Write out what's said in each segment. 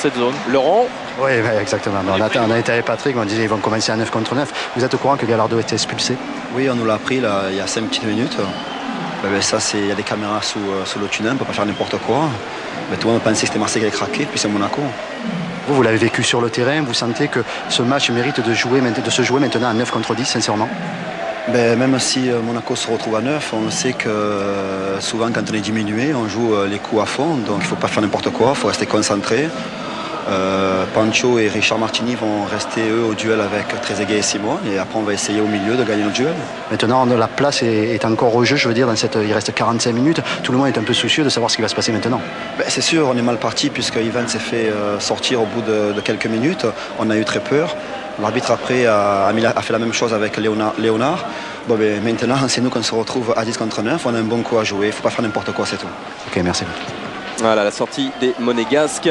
cette zone. Laurent? Oui, exactement. On a été avec Patrick, on disait qu'ils vont commencer à 9 contre 9. Vous êtes au courant que Gallardo était expulsé? Oui, on nous l'a appris là, il y a 5 petites minutes. Ça, il y a des caméras sous le tunnel, on ne peut pas faire n'importe quoi. Mais tout le monde pensait que c'était Marseille qui allait craquer, puis c'est Monaco. Vous l'avez vécu sur le terrain, vous sentez que ce match mérite de se jouer maintenant à 9 contre 10, sincèrement? Même si Monaco se retrouve à 9, on sait que souvent quand on est diminué, on joue les coups à fond, donc il ne faut pas faire n'importe quoi, il faut rester concentré. Pancho et Richard Martini vont rester eux au duel avec Trezeguet et Simon, et après on va essayer au milieu de gagner le duel. Maintenant la place est encore au jeu, je veux dire, il reste 45 minutes, tout le monde est un peu soucieux de savoir ce qui va se passer maintenant. C'est sûr, on est mal parti puisque Ivan s'est fait sortir au bout de quelques minutes, on a eu très peur. L'arbitre après a fait la même chose avec Léonard. Maintenant c'est nous qu'on se retrouve à 10 contre 9, on a un bon coup à jouer, il ne faut pas faire n'importe quoi, c'est tout. Ok, merci. Voilà la sortie des Monégasques.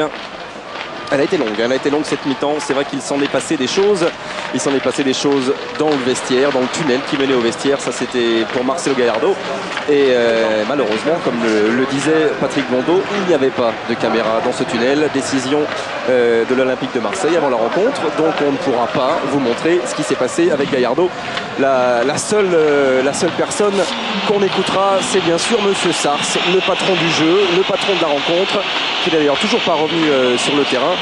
Elle a été longue cette mi-temps. C'est vrai qu'il s'en est passé des choses. Il s'en est passé des choses dans le vestiaire, dans le tunnel qui menait au vestiaire. Ça, c'était pour Marcelo Gallardo. Et malheureusement, comme le disait Patrick Blondeau, il n'y avait pas de caméra dans ce tunnel. Décision de l'Olympique de Marseille avant la rencontre. Donc, on ne pourra pas vous montrer ce qui s'est passé avec Gallardo. La seule personne qu'on écoutera, c'est bien sûr Monsieur Sars, le patron du jeu, le patron de la rencontre, qui n'est d'ailleurs toujours pas revenu sur le terrain.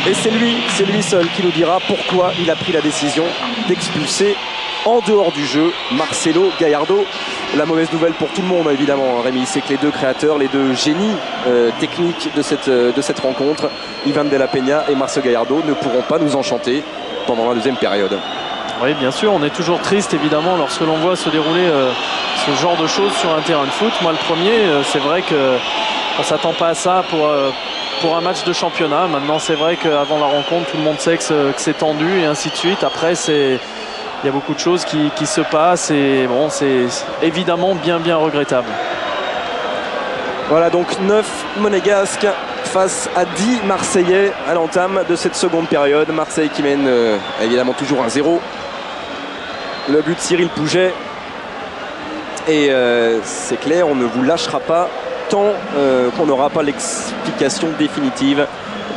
Et c'est lui seul qui nous dira pourquoi il a pris la décision d'expulser en dehors du jeu Marcelo Gallardo. La mauvaise nouvelle pour tout le monde, évidemment, Rémi, c'est que les deux créateurs, les deux génies techniques de cette rencontre, Ivan de la Peña et Marcelo Gallardo, ne pourront pas nous enchanter pendant la deuxième période. Oui, bien sûr, on est toujours triste, évidemment, lorsque l'on voit se dérouler ce genre de choses sur un terrain de foot. Moi, le premier, c'est vrai qu'on ne s'attend pas à ça pour un match de championnat. Maintenant, c'est vrai qu'avant la rencontre, tout le monde sait que c'est tendu et ainsi de suite. Après, il y a beaucoup de choses qui se passent et bon, c'est évidemment bien regrettable. Voilà donc 9 Monégasques face à 10 Marseillais à l'entame de cette seconde période. Marseille qui mène évidemment toujours 1-0. Le but de Cyril Pouget. Et c'est clair, on ne vous lâchera pas tant qu'on n'aura pas l'explication définitive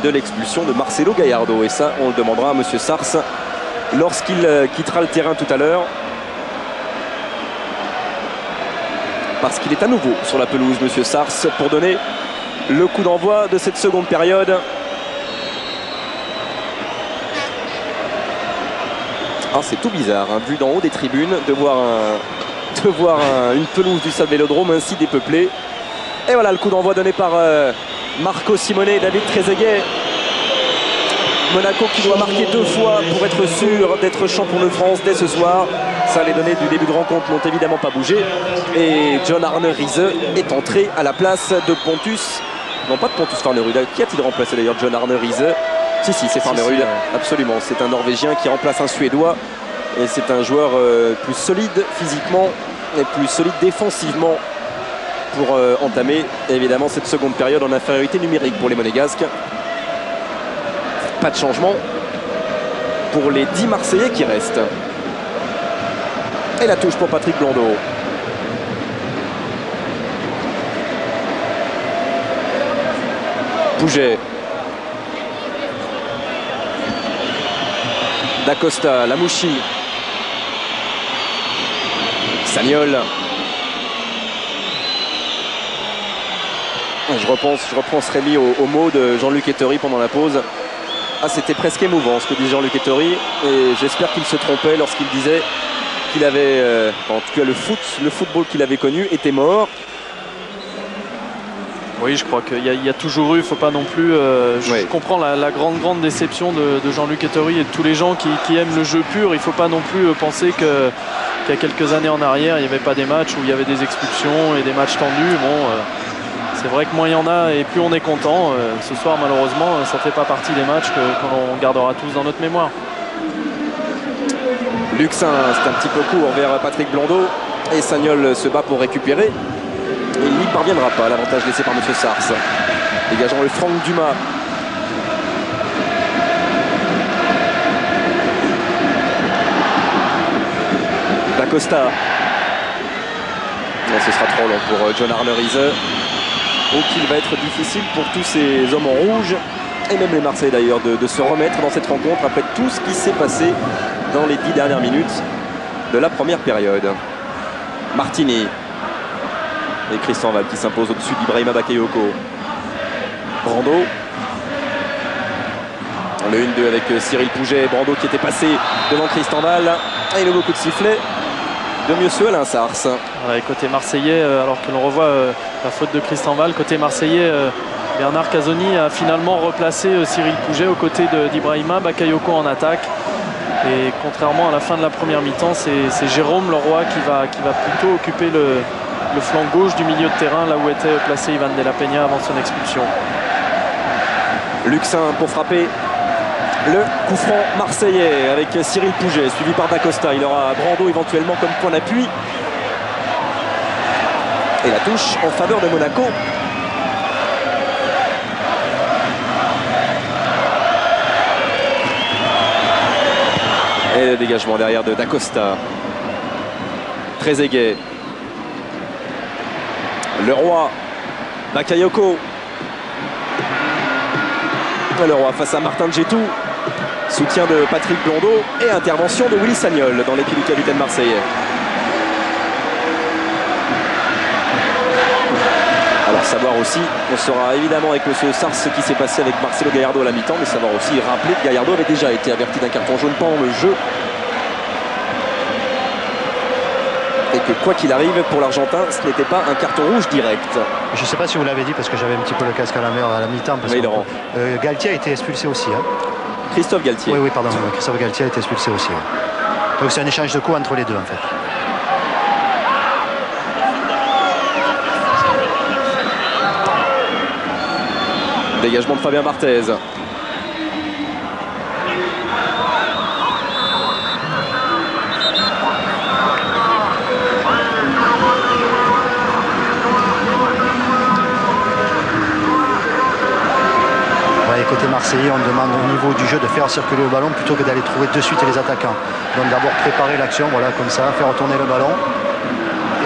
de l'expulsion de Marcelo Gallardo. Et ça, on le demandera à Monsieur Sars lorsqu'il quittera le terrain tout à l'heure. Parce qu'il est à nouveau sur la pelouse, Monsieur Sars, pour donner le coup d'envoi de cette seconde période. Ah, c'est tout bizarre, hein, vu d'en haut des tribunes, de voir une pelouse du Stade Vélodrome ainsi dépeuplée. Et voilà le coup d'envoi donné par Marco Simone et David Trezeguet. Monaco qui doit marquer 2 fois pour être sûr d'être champion de France dès ce soir. Ça, les données du début de rencontre n'ont évidemment pas bougé. Et John Arne Riise est entré à la place de Pontus. Non, pas de Pontus Farnerud. Qui a-t-il remplacé d'ailleurs John Arne Riise? Si, c'est Farnerud, absolument. C'est un Norvégien qui remplace un Suédois. Et c'est un joueur plus solide physiquement et plus solide défensivement pour entamer évidemment cette seconde période en infériorité numérique pour les Monégasques. Pas de changement pour les 10 Marseillais qui restent. Et la touche pour Patrick Blondeau. Pouget. Dacosta, Lamouchi. Sagnol. Je repense Rémi au mot de Jean-Luc Ettori pendant la pause. Ah, c'était presque émouvant ce que dit Jean-Luc Ettori. Et j'espère qu'il se trompait lorsqu'il disait qu'il avait, en tout cas le football qu'il avait connu était mort. Oui, je crois qu'il y a toujours eu, il ne faut pas non plus... Je comprends la grande déception de Jean-Luc Ettori et de tous les gens qui aiment le jeu pur. Il ne faut pas non plus penser qu'il y a quelques années en arrière, il n'y avait pas des matchs où il y avait des expulsions et des matchs tendus. Bon, c'est vrai que moins il y en a et plus on est content. Ce soir, malheureusement, ça ne fait pas partie des matchs qu'on gardera tous dans notre mémoire. Luxin, c'est un petit peu court vers Patrick Blondeau. Et Sagnol se bat pour récupérer. Et il n'y parviendra pas. L'avantage laissé par M. Sars. Dégageant le Franck Dumas. Dacosta. Ce sera trop long pour John Arne Riise. Donc il va être difficile pour tous ces hommes en rouge. et même les Marseillais d'ailleurs, de se remettre dans cette rencontre après tout ce qui s'est passé dans les 10 dernières minutes de la première période. Martini et Christian Val qui s'impose au-dessus d'Ibrahima Bakayoko. Brando. Le 1-2 avec Cyril Pouget. Brando qui était passé devant Christian Val. Et le beau coup de sifflet de Monsieur Alain Sars. Ouais, côté marseillais, alors que l'on revoit la faute de Christian Val, côté marseillais, Bernard Casoni a finalement replacé Cyril Pouget aux côtés d'Ibrahima Bakayoko en attaque. Et contrairement à la fin de la première mi-temps, c'est Jérôme Leroy qui va plutôt occuper le flanc gauche du milieu de terrain, là où était placé Ivan de la Peña avant son expulsion. Luxin pour frapper le coup franc marseillais avec Cyril Pouget, suivi par Dacosta. Il aura Brando éventuellement comme point d'appui. Et la touche en faveur de Monaco. Et le dégagement derrière de Dacosta. Trezeguet. Leroy. Bakayoko. Leroy face à Martin Djetou. Soutien de Patrick Blondeau et intervention de Willy Sagnol dans les pieds du capitaine marseillais. Alors savoir aussi, on saura évidemment avec M. Sars ce qui s'est passé avec Marcelo Gallardo à la mi-temps, mais savoir aussi rappeler que Gallardo avait déjà été averti d'un carton jaune pendant le jeu. Et que quoi qu'il arrive, pour l'Argentin, ce n'était pas un carton rouge direct. Je ne sais pas si vous l'avez dit parce que j'avais un petit peu le casque à la mer à la mi-temps. Oui, Laurent. Galtier a été expulsé aussi. Hein. Christophe Galtier. Oui, pardon. Christophe Galtier a été expulsé aussi. Oui. Donc c'est un échange de coups entre les deux en fait. Dégagement de Fabien Barthez. Côté marseillais, on demande au niveau du jeu de faire circuler le ballon plutôt que d'aller trouver de suite les attaquants. Donc d'abord préparer l'action, voilà, comme ça, faire retourner le ballon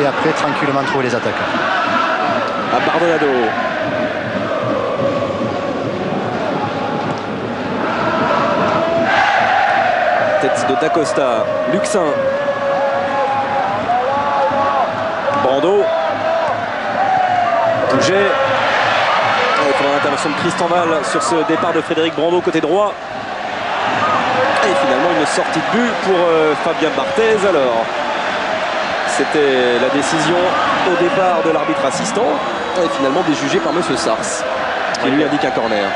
et après tranquillement trouver les attaquants. À Bardonado. Tête de Dacosta. Luxin. Brando. Pouget. Il faudra l'intervention de Christian Val sur ce départ de Frédéric Brando côté droit. Et finalement une sortie de but pour Fabien Barthez. Alors, c'était la décision au départ de l'arbitre assistant et finalement déjugée par M. Sars qui lui indique un corner.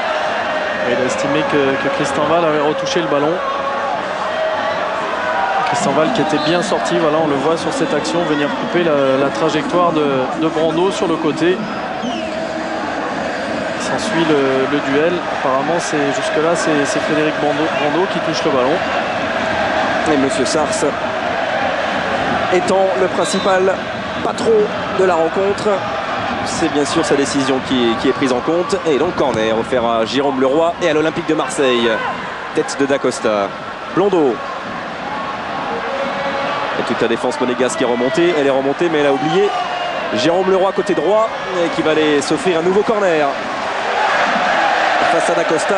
Il a estimé que Christian Val avait retouché le ballon. Christian Val qui était bien sorti, voilà, on le voit sur cette action venir couper la trajectoire de Brando sur le côté. S'ensuit le duel. Apparemment, jusque-là, c'est Frédéric Brando qui touche le ballon. Et M. Sars étant le principal patron de la rencontre, c'est bien sûr sa décision qui est prise en compte. Et donc corner offert à Jérôme Leroy et à l'Olympique de Marseille. Tête de Dacosta. Blondeau. Et toute la défense monégasque est remontée. Elle est remontée, mais elle a oublié Jérôme Leroy côté droit qui va aller s'offrir un nouveau corner. Face à Dacosta,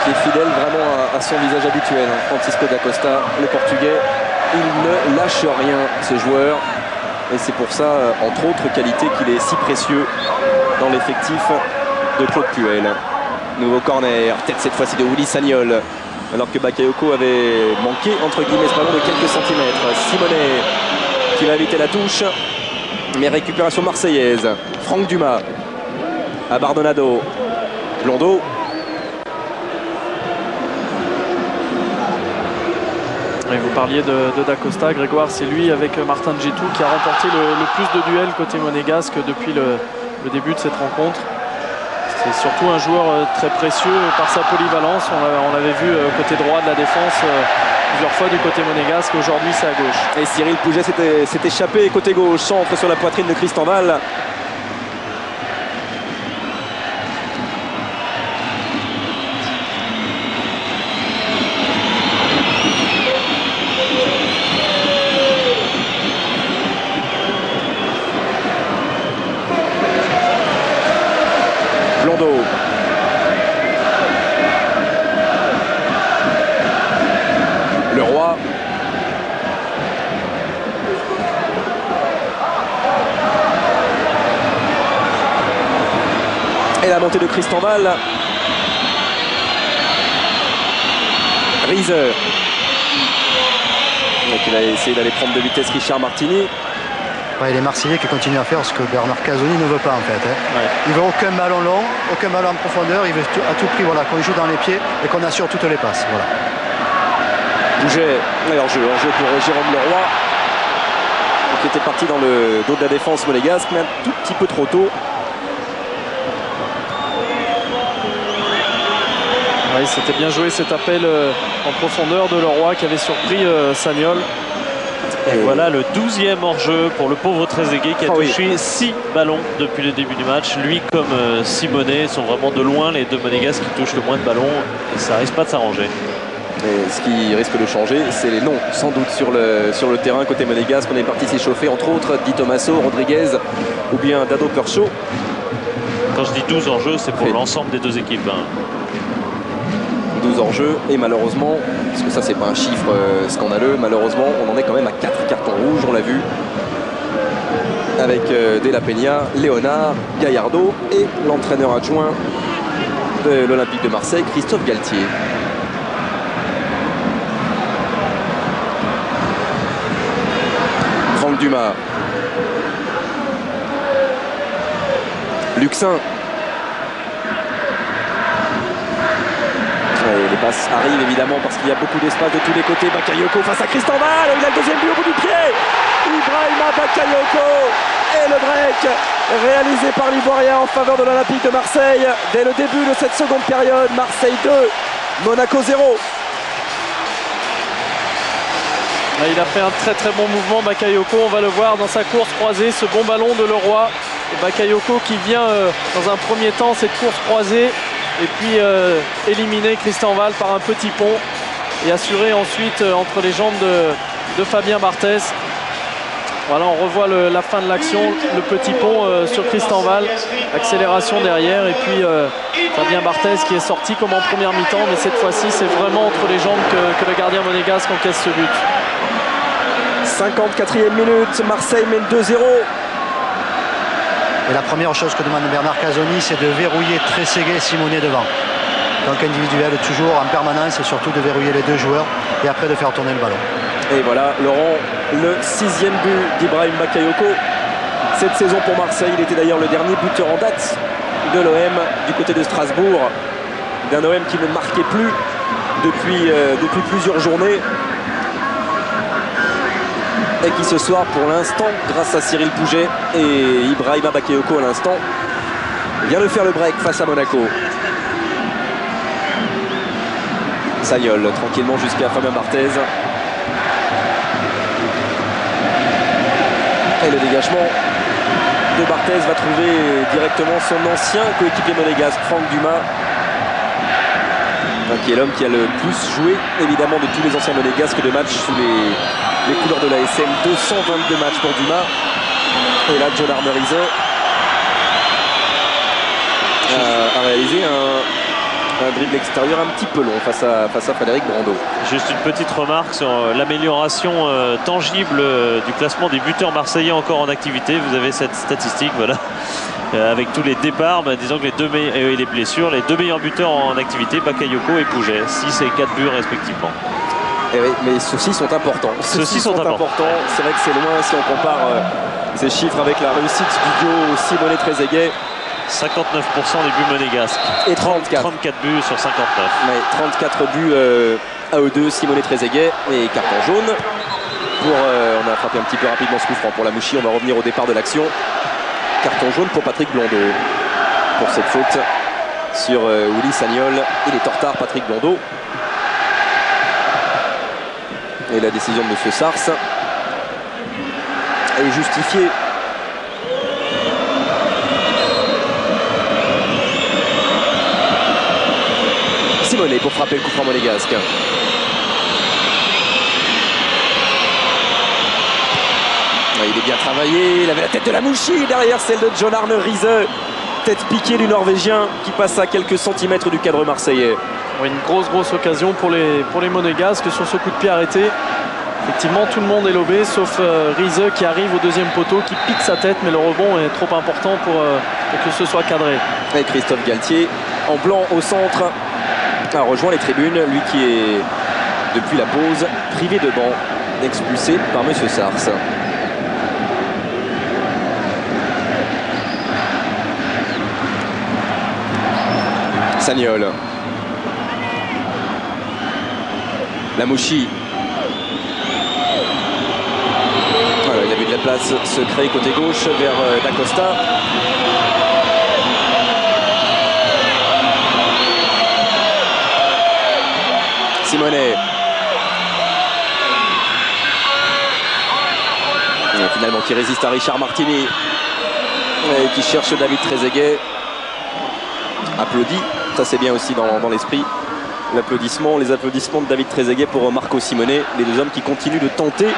qui est fidèle vraiment à son visage habituel. Francisco Dacosta, le Portugais, il ne lâche rien, ce joueur. Et c'est pour ça, entre autres qualités, qu'il est si précieux dans l'effectif de Claude Puel. Nouveau corner, tête cette fois-ci de Willy Sagnol. Alors que Bakayoko avait manqué, entre guillemets, ce ballon de quelques centimètres. Simonet qui va éviter la touche. Mais récupération marseillaise. Franck Dumas à Bardonado. Blondeau. Et vous parliez de Dacosta. Grégoire, c'est lui avec Martin Djetou qui a remporté le plus de duels côté monégasque depuis le début de cette rencontre. C'est surtout un joueur très précieux par sa polyvalence. On l'avait vu côté droit de la défense plusieurs fois du côté monégasque. Aujourd'hui, c'est à gauche. Et Cyril Pouget s'est échappé côté gauche. Centre sur la poitrine de Christian Val. Blondeau. Leroy. Et la montée de Christenval. Riese. Donc il va essayer d'aller prendre de vitesse Richard Martini. Ouais, les Marseillais qui continuent à faire ce que Bernard Casoni ne veut pas en fait. Ouais. Il veut aucun ballon long, aucun ballon en profondeur. Il veut à tout prix voilà, qu'on joue dans les pieds et qu'on assure toutes les passes. Voilà. Bouget, hors-jeu pour Jérôme Leroy, qui était parti dans le dos de la défense monégasque, mais un tout petit peu trop tôt. Oui, c'était bien joué cet appel en profondeur de Leroy qui avait surpris Sagnol. Et voilà le 12e hors-jeu pour le pauvre Trezeguet qui a touché 6 ballons depuis le début du match. Lui comme Simonet sont vraiment de loin les deux monégasques qui touchent le moins de ballons. Et ça risque pas de s'arranger. Et ce qui risque de changer, c'est les noms, sans doute, sur le terrain côté monégasque. On est parti s'échauffer, entre autres, Di Tommaso, Rodriguez ou bien Dado Kershaw. Quand je dis 12 hors-jeu, c'est pour l'ensemble des deux équipes. 12 hors-jeu, et malheureusement, parce que ça c'est pas un chiffre scandaleux, malheureusement on en est quand même à 4 cartons rouges, on l'a vu, avec De La Peña, Léonard, Gallardo et l'entraîneur adjoint de l'Olympique de Marseille, Christophe Galtier. Franck Dumas. Luxin. Et les passes arrivent évidemment parce qu'il y a beaucoup d'espace de tous les côtés. Bakayoko face à Christenval. Il a le deuxième but au bout du pied. Ibrahima Bakayoko. Et le break réalisé par l'Ivoirien en faveur de l'Olympique de Marseille. Dès le début de cette seconde période, Marseille 2, Monaco 0. Il a fait un très très bon mouvement Bakayoko, on va le voir dans sa course croisée, ce bon ballon de Leroy. Et Bakayoko qui vient dans un premier temps cette course croisée et puis éliminer Christenval par un petit pont et assurer ensuite entre les jambes de Fabien Barthez. Voilà, on revoit la fin de l'action, le petit pont sur Christenval, accélération derrière et puis Fabien Barthez qui est sorti comme en première mi-temps, mais cette fois-ci c'est vraiment entre les jambes que le gardien monégasque encaisse ce but. 54e minute, Marseille mène 2-0. Et la première chose que demande Bernard Casoni, c'est de verrouiller Trezeguet et Simonet devant. Donc individuel toujours en permanence et surtout de verrouiller les deux joueurs et après de faire tourner le ballon. Et voilà, Laurent, le 6e but d'Ibrahim Bakayoko cette saison pour Marseille. Il était d'ailleurs le dernier buteur en date de l'OM du côté de Strasbourg. D'un OM qui ne marquait plus depuis plusieurs journées. Et qui ce soir, pour l'instant, grâce à Cyril Pouget et Ibrahima Bakayoko à l'instant, vient de faire le break face à Monaco. Sagnol, tranquillement jusqu'à Fabien Barthez. Et le dégagement de Barthez va trouver directement son ancien coéquipier monégasque, Franck Dumas. Qui est l'homme qui a le plus joué, évidemment, de tous les anciens monégasques de matchs sous les couleurs de l'ASM. 222 matchs pour Dumas. Et là, John Armerize a réalisé un dribble extérieur un petit peu long face à Frédéric Brando. Juste une petite remarque sur l'amélioration tangible du classement des buteurs marseillais encore en activité. Vous avez cette statistique, voilà. Avec tous les départs, disons que et les blessures, les deux meilleurs buteurs en activité, Bakayoko et Pouget, 6 et 4 buts respectivement. Et oui, mais ceux-ci sont importants. Ceux-ci sont importants. C'est vrai que c'est loin si on compare ces chiffres avec la réussite du duo Simonet-Trezeguet. 59% des buts monégasques. Et 34 buts sur 59. Mais 34 buts à eux deux, Simonet-Trezeguet et carton jaune. On a frappé un petit peu rapidement ce coup franc pour la Mouchi. On va revenir au départ de l'action. Carton jaune pour Patrick Blondeau pour cette faute sur Willy Sagnol. Il est en retard, Patrick Blondeau. Et la décision de M. Sars est justifiée. Simonet pour frapper le coup franc monégasque. Il est bien travaillé, il avait la tête de la Mouchi derrière celle de John Arne Riese tête piquée du Norvégien qui passe à quelques centimètres du cadre marseillais. Oui, une grosse occasion pour les Monégasques sur ce coup de pied arrêté. Effectivement, tout le monde est lobé, sauf Riese qui arrive au deuxième poteau, qui pique sa tête, mais le rebond est trop important pour que ce soit cadré. Et Christophe Galtier, en blanc au centre, a rejoint les tribunes, lui qui est, depuis la pause, privé de banc, expulsé par M. Sars. Sagnol. Lamouchi. Voilà, il a vu de la place se créer côté gauche vers Dacosta. Simonet. Et finalement qui résiste à Richard Martini. Et qui cherche David Trezeguet. Applaudit. Ça c'est bien aussi dans l'esprit. Les applaudissements de David Trezeguet pour Marco Simonet. Les deux hommes qui continuent de tenter.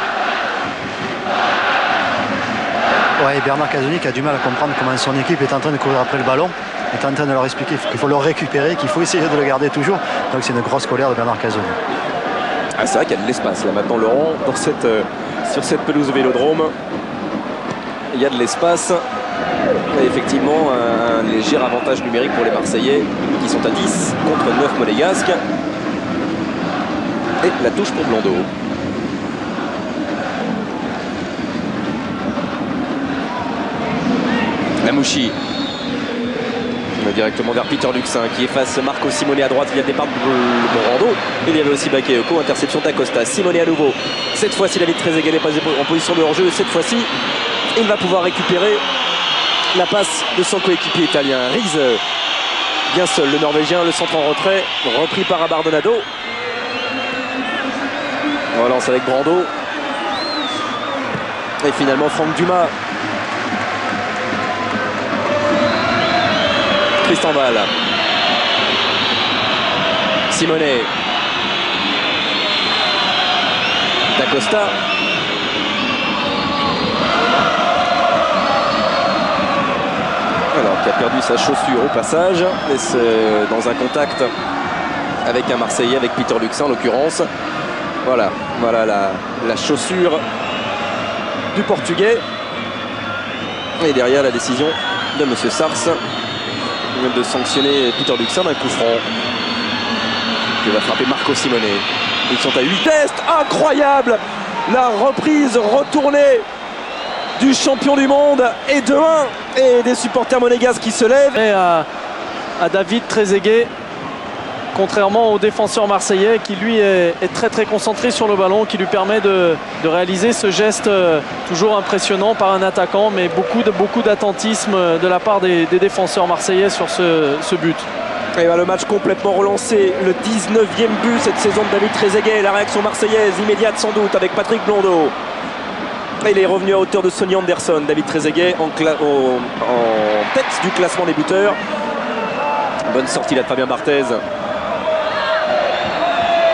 Ouais, Bernard Casoni qui a du mal à comprendre comment son équipe est en train de courir après le ballon, est en train de leur expliquer qu'il faut le récupérer, qu'il faut essayer de le garder toujours. Donc c'est une grosse colère de Bernard Casoni. Ah, c'est vrai qu'il y a de l'espace là maintenant, Laurent, sur cette pelouse Vélodrome. Il y a de l'espace. Et effectivement, un léger avantage numérique pour les Marseillais qui sont à 10 contre 9 monégasques. Et la touche pour Blondeau. Lamouchi. Directement vers Peter Luxin qui efface Marco Simonet à droite via le départ de Morando. Il y avait aussi Bakayoko, interception d'Acosta. Simonet à nouveau. Cette fois-ci, David Trezeguet n'est pas en position de hors-jeu. Cette fois-ci, il va pouvoir récupérer la passe de son coéquipier italien. Riese, bien seul, le Norvégien, le centre en retrait, repris par Abardonado. On relance avec Brando. Et finalement, Franck Dumas. Tristan Val. Simonet. Dacosta. Alors, qui a perdu sa chaussure au passage. Et dans un contact avec un Marseillais, avec Peter Luxin en l'occurrence. Voilà la chaussure du Portugais. Et derrière la décision de M. Sars de sanctionner Peter Luxin d'un coup franc que va frapper Marco Simonet. Ils sont à 8 tests. Incroyable la reprise retournée du champion du monde et de 1 et des supporters monégasques qui se lèvent. Et à David Trezeguet, contrairement au défenseur marseillais qui lui est très concentré sur le ballon, qui lui permet de réaliser ce geste toujours impressionnant par un attaquant, mais beaucoup d'attentisme de la part des défenseurs marseillais sur ce but. Et le match complètement relancé, le 19e but cette saison de David Trezeguet, la réaction marseillaise immédiate sans doute avec Patrick Blondeau. Et il est revenu à hauteur de Sonny Anderson. David Trezeguet en tête du classement des buteurs. Bonne sortie là de Fabien Barthez.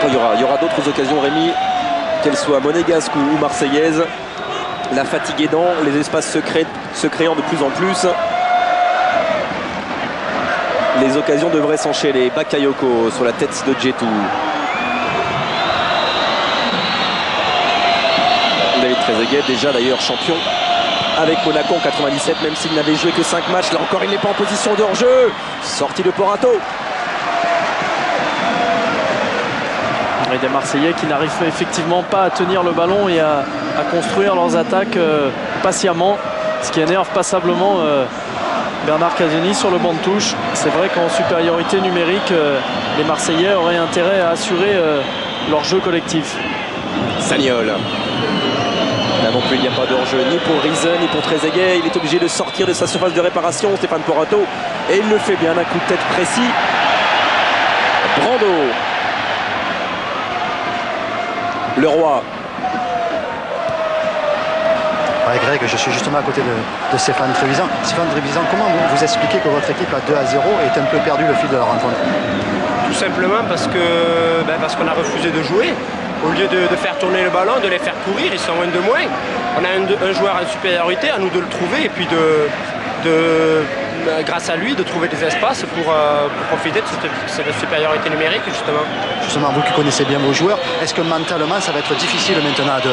Il y aura d'autres occasions, Rémi, qu'elles soient monégasques ou marseillaises. La fatigue aidant, les espaces se créant de plus en plus. Les occasions devraient s'enchaîner. Bakayoko sur la tête de Djetou. David Trezeguet, déjà d'ailleurs champion avec Monaco en 97, même s'il n'avait joué que 5 matchs. Là encore, il n'est pas en position de hors-jeu. Sortie de Porato. Et des Marseillais qui n'arrivent effectivement pas à tenir le ballon et à construire leurs attaques patiemment, ce qui énerve passablement Bernard Casoni sur le banc de touche. C'est vrai qu'en supériorité numérique, les Marseillais auraient intérêt à assurer leur jeu collectif. Sagnol. Là non plus, il n'y a pas de hors-jeu ni pour Riese ni pour Trezeguet. Il est obligé de sortir de sa surface de réparation, Stéphane Porato, et il le fait bien d'un coup de tête précis. Brando. Leroy. Ouais, Greg, je suis justement à côté de Stéphane Trévisan. Stéphane Trévisan, comment vous expliquez que votre équipe à 2-0 est un peu perdue le fil de la rencontre? Tout simplement parce qu'on a refusé de jouer. Au lieu de faire tourner le ballon, de les faire courir, ils sont un de moins. On a un joueur en supériorité, à nous de le trouver et puis grâce à lui, de trouver des espaces pour profiter de cette supériorité numérique, justement. Justement, vous qui connaissez bien vos joueurs, est-ce que mentalement, ça va être difficile maintenant à 2-1?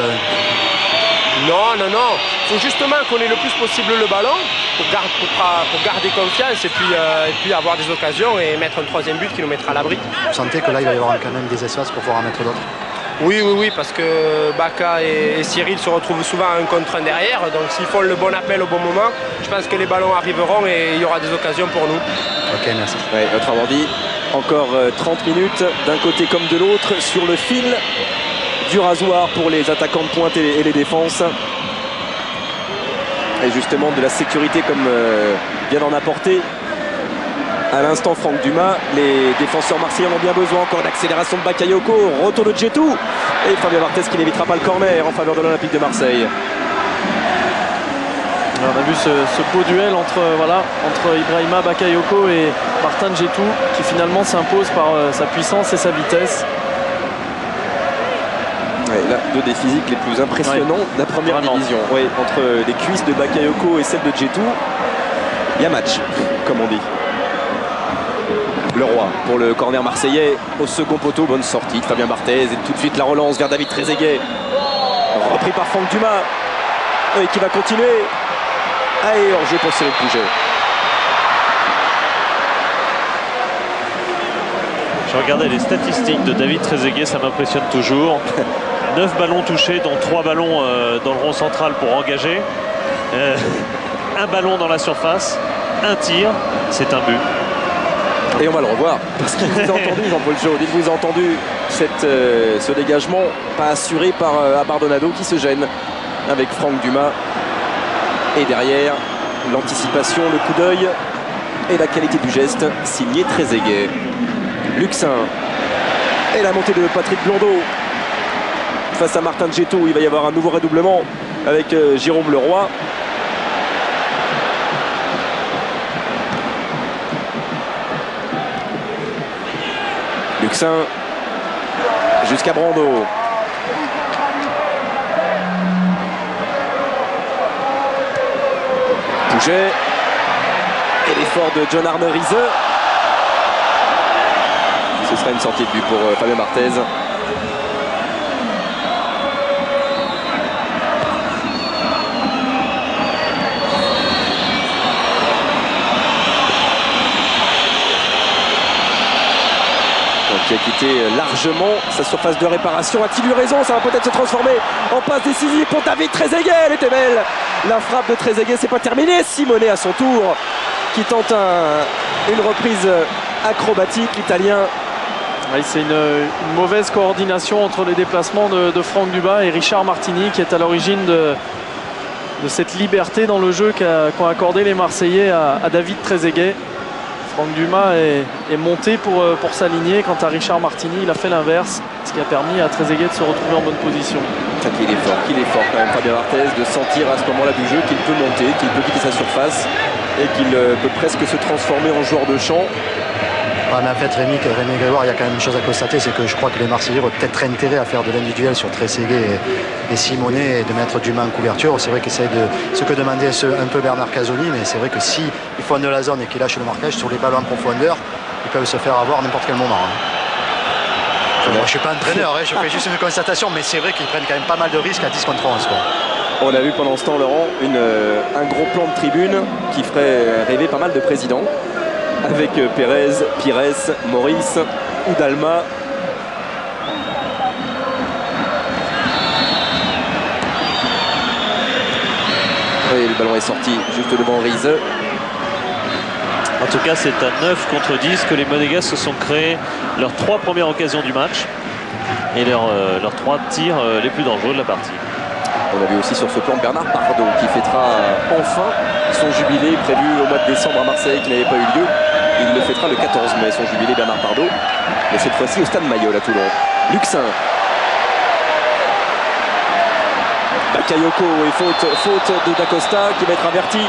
Non. Il faut justement qu'on ait le plus possible le ballon pour garder confiance et puis avoir des occasions et mettre un troisième but qui nous mettra à l'abri. Vous sentez que là, il va y avoir quand même des espaces pour pouvoir en mettre d'autres? Oui, parce que Baka et Cyril se retrouvent souvent à un contre un derrière. Donc s'ils font le bon appel au bon moment, je pense que les ballons arriveront et il y aura des occasions pour nous. Ok, merci. Ouais, autrement dit, encore 30 minutes d'un côté comme de l'autre sur le fil du rasoir pour les attaquants de pointe et les défenses. Et justement de la sécurité comme vient d'en apporter à l'instant Franck Dumas. Les défenseurs marseillais en ont bien besoin. Encore une accélération de Bakayoko, retour de Djetou et Fabien Barthez qui n'évitera pas le corner en faveur de l'Olympique de Marseille. On a vu ce beau duel entre Ibrahima Bakayoko et Martin Djetou qui finalement s'impose par sa puissance et sa vitesse. Ouais, là, deux des physiques les plus impressionnants de la première division. Ouais, entre les cuisses de Bakayoko et celles de Djetou, il y a match, comme on dit. Le Roi pour le corner marseillais au second poteau. Bonne sortie de Fabien Barthez et tout de suite la relance vers David Trezeguet. Repris par Franck Dumas et qui va continuer. Allez, hors-jeu pour Cyril Pouget. Je regardais les statistiques de David Trezeguet, ça m'impressionne toujours. 9 ballons touchés, dont 3 ballons dans le rond central pour engager. Un ballon dans la surface, un tir, c'est un but. Et on va le revoir, parce qu'il vous a entendu, Jean-Paul Jaud, il vous a entendu ce dégagement, pas assuré par Abardonado qui se gêne avec Franck Dumas. Et derrière, l'anticipation, le coup d'œil et la qualité du geste, signé Trezeguet. Luxin et la montée de Patrick Blondeau face à Martin Djetou. Il va y avoir un nouveau redoublement avec Jérôme Leroy. Luxin jusqu'à Brando. Pouget et l'effort de John Arne Riese. Ce sera une sortie de but pour Fabien Barthez. Qui a quitté largement sa surface de réparation. A-t-il eu raison? Ça va peut-être se transformer en passe décisive pour David Trezeguet. Elle était belle. La frappe de Trezeguet, c'est pas terminé. Simonet à son tour qui tente une reprise acrobatique, l'Italien. Oui, c'est une mauvaise coordination entre les déplacements de Franck Dumas et Richard Martini qui est à l'origine de cette liberté dans le jeu qu'ont accordé les Marseillais à David Trezeguet. Franck Dumas est monté pour s'aligner. Quant à Richard Martini, il a fait l'inverse, ce qui a permis à Trezeguet de se retrouver en bonne position. Qu'il est fort quand même, Fabien Barthez, de sentir à ce moment-là du jeu qu'il peut monter, qu'il peut quitter sa surface et qu'il peut presque se transformer en joueur de champ. Ouais, mais en fait, Rémi Grégoire, il y a quand même une chose à constater, c'est que je crois que les Marseillais ont peut-être intérêt à faire de l'individuel sur Trezeguet et Simonet et de mettre Dumas en couverture. C'est vrai qu'il essaie de ce que demandait un peu Bernard Casoni, mais c'est vrai que si ils font de la zone et qu'ils lâchent le marquage sur les ballons en profondeur, ils peuvent se faire avoir à n'importe quel moment. Moi, je ne suis pas entraîneur, je fais juste une constatation, mais c'est vrai qu'ils prennent quand même pas mal de risques à 10 contre 11. Quoi. On a vu pendant ce temps, Laurent, un gros plan de tribune qui ferait rêver pas mal de présidents. Avec Pérez, Pires, Maurice, Oudalma. Et le ballon est sorti juste devant Riese. En tout cas, c'est à 9 contre 10 que les Monégasques se sont créés leurs 3 premières occasions du match et leurs 3 tirs les plus dangereux de la partie. On a vu aussi sur ce plan Bernard Pardo qui fêtera enfin son jubilé prévu au mois de décembre à Marseille qui n'avait pas eu lieu. Il le fêtera le 14 mai, son jubilé Bernard Pardo. Et cette fois-ci au stade Mayol à Toulon. Luxin. Bakayoko et faute de Dacosta qui va être averti.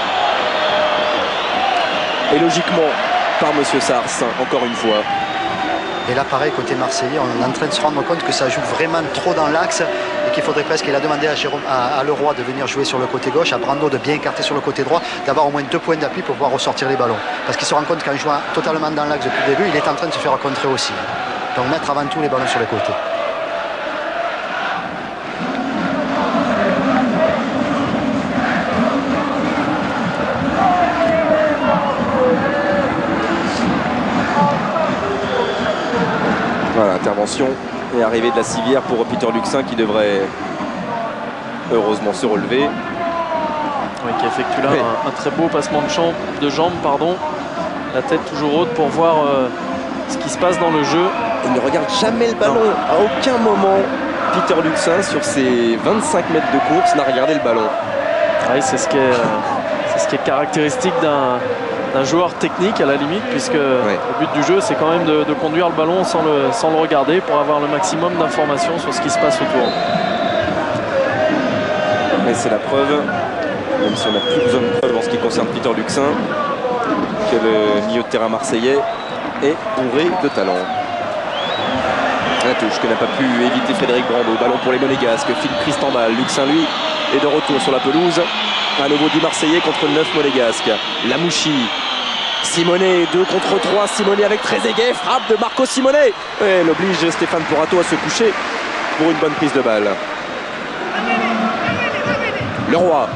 Et logiquement par Monsieur Sars, encore une fois. Et là, pareil, côté marseillais, on est en train de se rendre compte que ça joue vraiment trop dans l'axe et qu'il faudrait presque, il a demandé à Leroy de venir jouer sur le côté gauche, à Brando de bien écarter sur le côté droit, d'avoir au moins 2 points d'appui pour pouvoir ressortir les ballons. Parce qu'il se rend compte qu'en jouant totalement dans l'axe depuis le début, il est en train de se faire contrer aussi. Donc mettre avant tout les ballons sur les côtés. Voilà, intervention et arrivée de la civière pour Peter Luxin qui devrait heureusement se relever. Oui, qui effectue là un très beau passement de jambes, pardon. La tête toujours haute pour voir ce qui se passe dans le jeu. Il ne regarde jamais le ballon. À aucun moment, Peter Luxin, sur ses 25 mètres de course, n'a regardé le ballon. Oui, c'est ce qui est caractéristique d'un joueur technique à la limite, puisque le but du jeu, c'est quand même de conduire le ballon sans le regarder pour avoir le maximum d'informations sur ce qui se passe autour. Mais c'est la preuve, même si on n'a plus besoin de preuve en ce qui concerne Peter Luxin, que le milieu de terrain marseillais est bourré de talent. La touche que n'a pas pu éviter Frédéric Brando. Ballon pour les Monégasques. Philippe Cristambal. Luxin, lui, est de retour sur la pelouse. À nouveau 10 Marseillais contre 9 Monégasques. Lamouchi. Simonet, 2 contre 3. Simonet avec Trezeguet. Frappe de Marco Simonet. Et elle oblige Stéphane Porato à se coucher pour une bonne prise de balle. Leroy.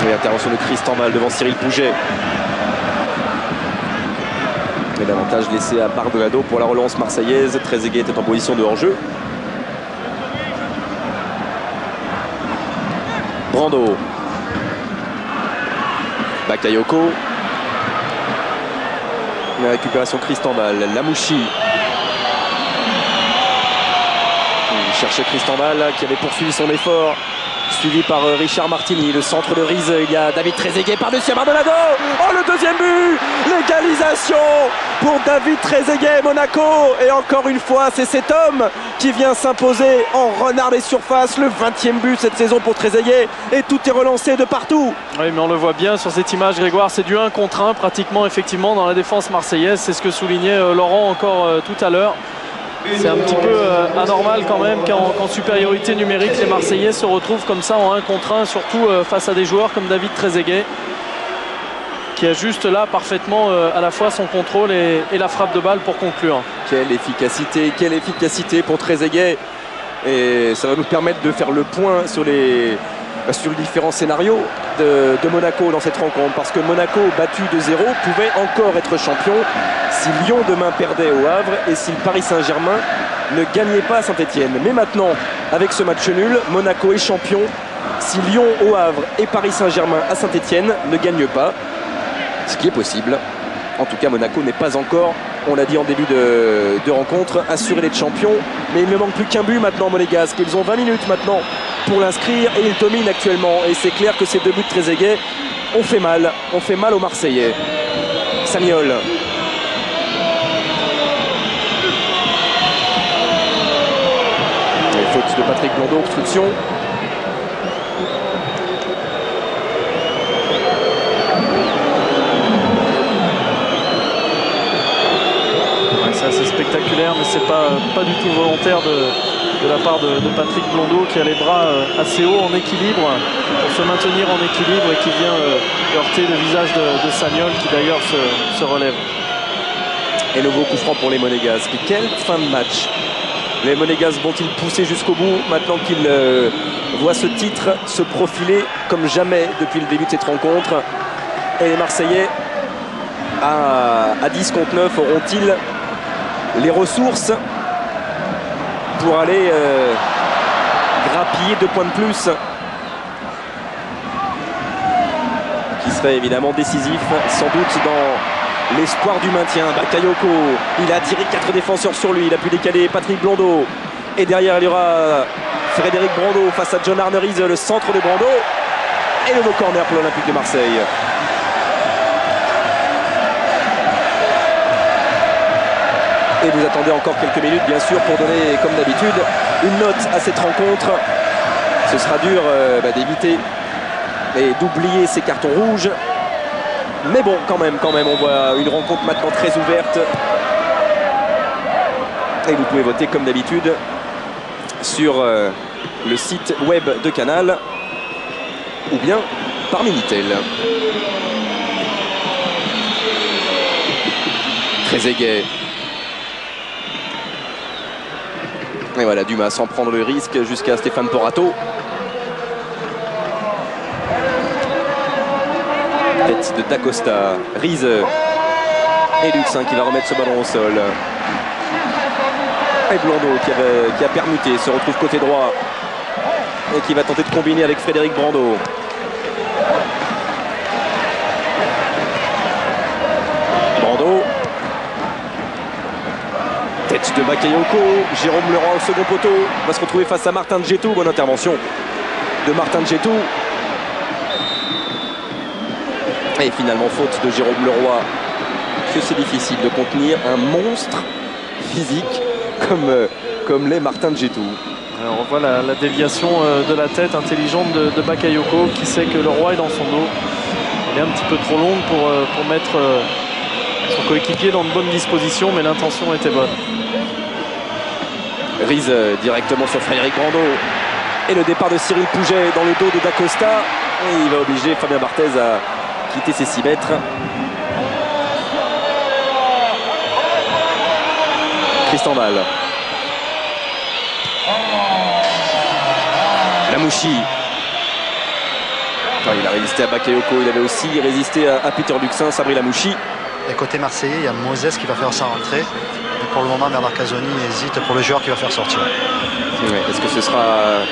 Et intervention de Cristambal devant Cyril Pouget. Et l'avantage laissé à Bardolado pour la relance marseillaise. Trezeguet était en position de hors-jeu. Brando. Bakayoko. La récupération Cristambal. Lamouchi. Il cherchait Cristambal qui avait poursuivi son effort. Suivi par Richard Martini, le centre de Rize, il y a David Trezeguet par-dessus Bardolado. Oh, le deuxième but, l'égalisation pour David Trezeguet, Monaco. Et encore une fois, c'est cet homme qui vient s'imposer en renard des surfaces. Le 20e but cette saison pour Trezeguet. Et tout est relancé de partout. Oui, mais on le voit bien sur cette image, Grégoire. C'est du 1 contre 1 pratiquement, effectivement, dans la défense marseillaise. C'est ce que soulignait Laurent encore tout à l'heure. C'est un petit peu anormal quand même qu'en supériorité numérique les Marseillais se retrouvent comme ça en 1 contre 1, surtout face à des joueurs comme David Trezeguet qui ajuste là parfaitement à la fois son contrôle et la frappe de balle pour conclure. Quelle efficacité pour Trezeguet. Et ça va nous permettre de faire le point sur les différents scénarios de Monaco dans cette rencontre, parce que Monaco, battu de 0, pouvait encore être champion si Lyon demain perdait au Havre et si le Paris Saint-Germain ne gagnait pas à Saint-Etienne. Mais maintenant, avec ce match nul, Monaco est champion si Lyon au Havre et Paris Saint-Germain à Saint-Etienne ne gagnent pas, ce qui est possible. En tout cas, Monaco n'est pas encore, on l'a dit en début de rencontre, assuré d'être champion. Mais il ne manque plus qu'un but maintenant, Monégasque. Ils ont 20 minutes maintenant pour l'inscrire et ils dominent actuellement. Et c'est clair que ces 2 buts de Trezeguet ont fait mal aux Marseillais. Sagnol. Faute de Patrick Blondeau, obstruction. C'est assez spectaculaire, mais c'est pas du tout volontaire de la part de Patrick Blondeau qui a les bras assez hauts en équilibre pour se maintenir en équilibre et qui vient heurter le visage de Sagnol qui d'ailleurs se relève. Et nouveau coup franc pour les Monégasques. Quelle fin de match! Les Monégasques vont-ils pousser jusqu'au bout maintenant qu'ils voient ce titre se profiler comme jamais depuis le début de cette rencontre? Et les Marseillais à 10 contre 9 auront-ils les ressources pour aller grappiller 2 points de plus, qui serait évidemment décisif sans doute dans l'espoir du maintien? Bakayoko, il a attiré 4 défenseurs sur lui, il a pu décaler Patrick Blondeau. Et derrière, il y aura Frédéric Brando face à John Arneriz, le centre de Brando. Et le nouveau corner pour l'Olympique de Marseille. Et vous attendez encore quelques minutes, bien sûr, pour donner, comme d'habitude, une note à cette rencontre. Ce sera dur d'éviter et d'oublier ces cartons rouges. Mais bon, quand même, on voit une rencontre maintenant très ouverte. Et vous pouvez voter comme d'habitude sur le site web de Canal ou bien par Minitel. Trezeguet. Et voilà, Dumas sans prendre le risque jusqu'à Stéphane Porato. Tête de Dacosta, Riese et Luxin qui va remettre ce ballon au sol. Et Blondeau qui a permuté, se retrouve côté droit et qui va tenter de combiner avec Frédéric Brando. Brando. Tête de Bakayoko, Jérôme Leroy au second poteau, va se retrouver face à Martin Djetou. Bonne intervention de Martin Djetou. Et finalement faute de Jérôme Leroy, que c'est difficile de contenir un monstre physique comme l'est Martin Djetou. Alors on voit la déviation de la tête intelligente de Bakayoko qui sait que Leroy est dans son dos. Elle est un petit peu trop longue pour mettre son coéquipier dans de bonnes dispositions, mais l'intention était bonne. Riese directement sur Frédéric Brando. Et le départ de Cyril Pouget dans le dos de Dacosta. Et il va obliger Fabien Barthez à quitter ses 6 mètres. Tristan Val. Lamouchi. Il a résisté à Bakayoko, il avait aussi résisté à Peter Luxin, Sabri Lamouchi. Et côté marseillais, il y a Moses qui va faire sa rentrée. Mais pour le moment, Bernard Casoni hésite pour le joueur qui va faire sortir. Ouais, est-ce que ce sera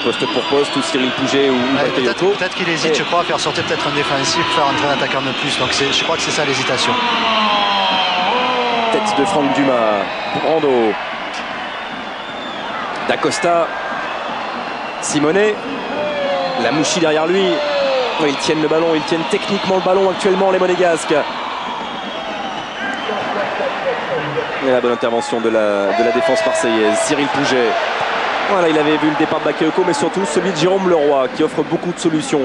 poste pour poste ou Cyril Pouget ou Bakayoko? Peut-être qu'il hésite, je crois, à faire sortir peut-être un défensif pour faire entrer un attaquant de plus. Donc je crois que c'est ça l'hésitation. Tête de Franck Dumas, Brando, Dacosta, Simonet, Lamouchi derrière lui. Ils tiennent le ballon, ils tiennent techniquement le ballon actuellement, les Monégasques. Et la bonne intervention de la défense marseillaise. Cyril Pouget. Voilà, il avait vu le départ de Bakayoko, mais surtout celui de Jérôme Leroy qui offre beaucoup de solutions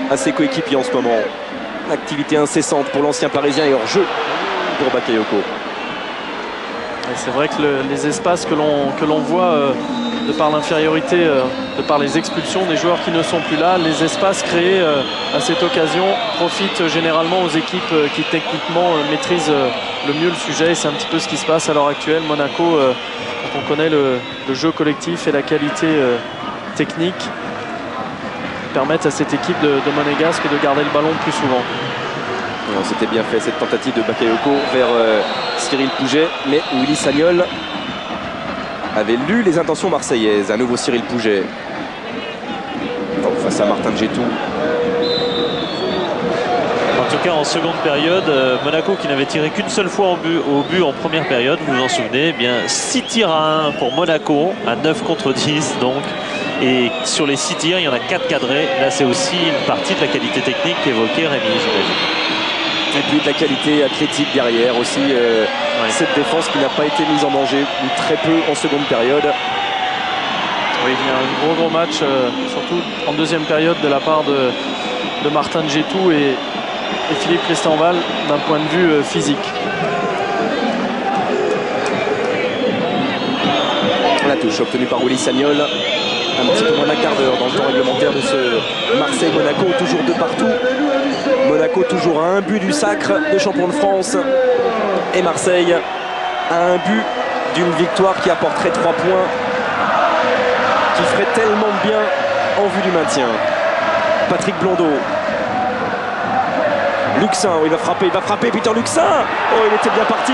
à ses coéquipiers en ce moment. Activité incessante pour l'ancien parisien et hors jeu pour Bakayoko. C'est vrai que les espaces que l'on voit de par l'infériorité, de par les expulsions des joueurs qui ne sont plus là, les espaces créés à cette occasion profitent généralement aux équipes qui techniquement maîtrisent le mieux le sujet. Et c'est un petit peu ce qui se passe à l'heure actuelle. Monaco, quand on connaît le jeu collectif et la qualité technique, permettent à cette équipe de Monégasque de garder le ballon plus souvent. C'était bien fait cette tentative de Bakayoko vers Cyril Pouget, mais Willy Sagnol avait lu les intentions marseillaises. À nouveau Cyril Pouget face à Martin Djetou. En tout cas en seconde période, Monaco qui n'avait tiré qu'une seule fois au but en première période, vous vous en souvenez, eh bien 6 tirs à 1 pour Monaco, à 9 contre 10 donc. Et sur les 6 tirs, il y en a 4 cadrés. Là c'est aussi une partie de la qualité technique qu'évoquait Rémi, j'imagine. Et puis de la qualité athlétique derrière aussi, cette défense qui n'a pas été mise en danger, ou très peu en seconde période. Oui, il y a un gros match, surtout en deuxième période de la part de Martin Djetou et Philippe Cristanval d'un point de vue physique. La touche obtenue par Willy Sagnol. Un petit peu moins d'un quart d'heure dans le temps réglementaire de ce Marseille-Monaco, toujours de partout. Monaco toujours à un but du sacre de champion de France. Et Marseille à un but d'une victoire qui apporterait 3 points, qui ferait tellement de bien en vue du maintien. Patrick Blondeau. Luxin, il va frapper Peter Luxin. Oh, il était bien parti.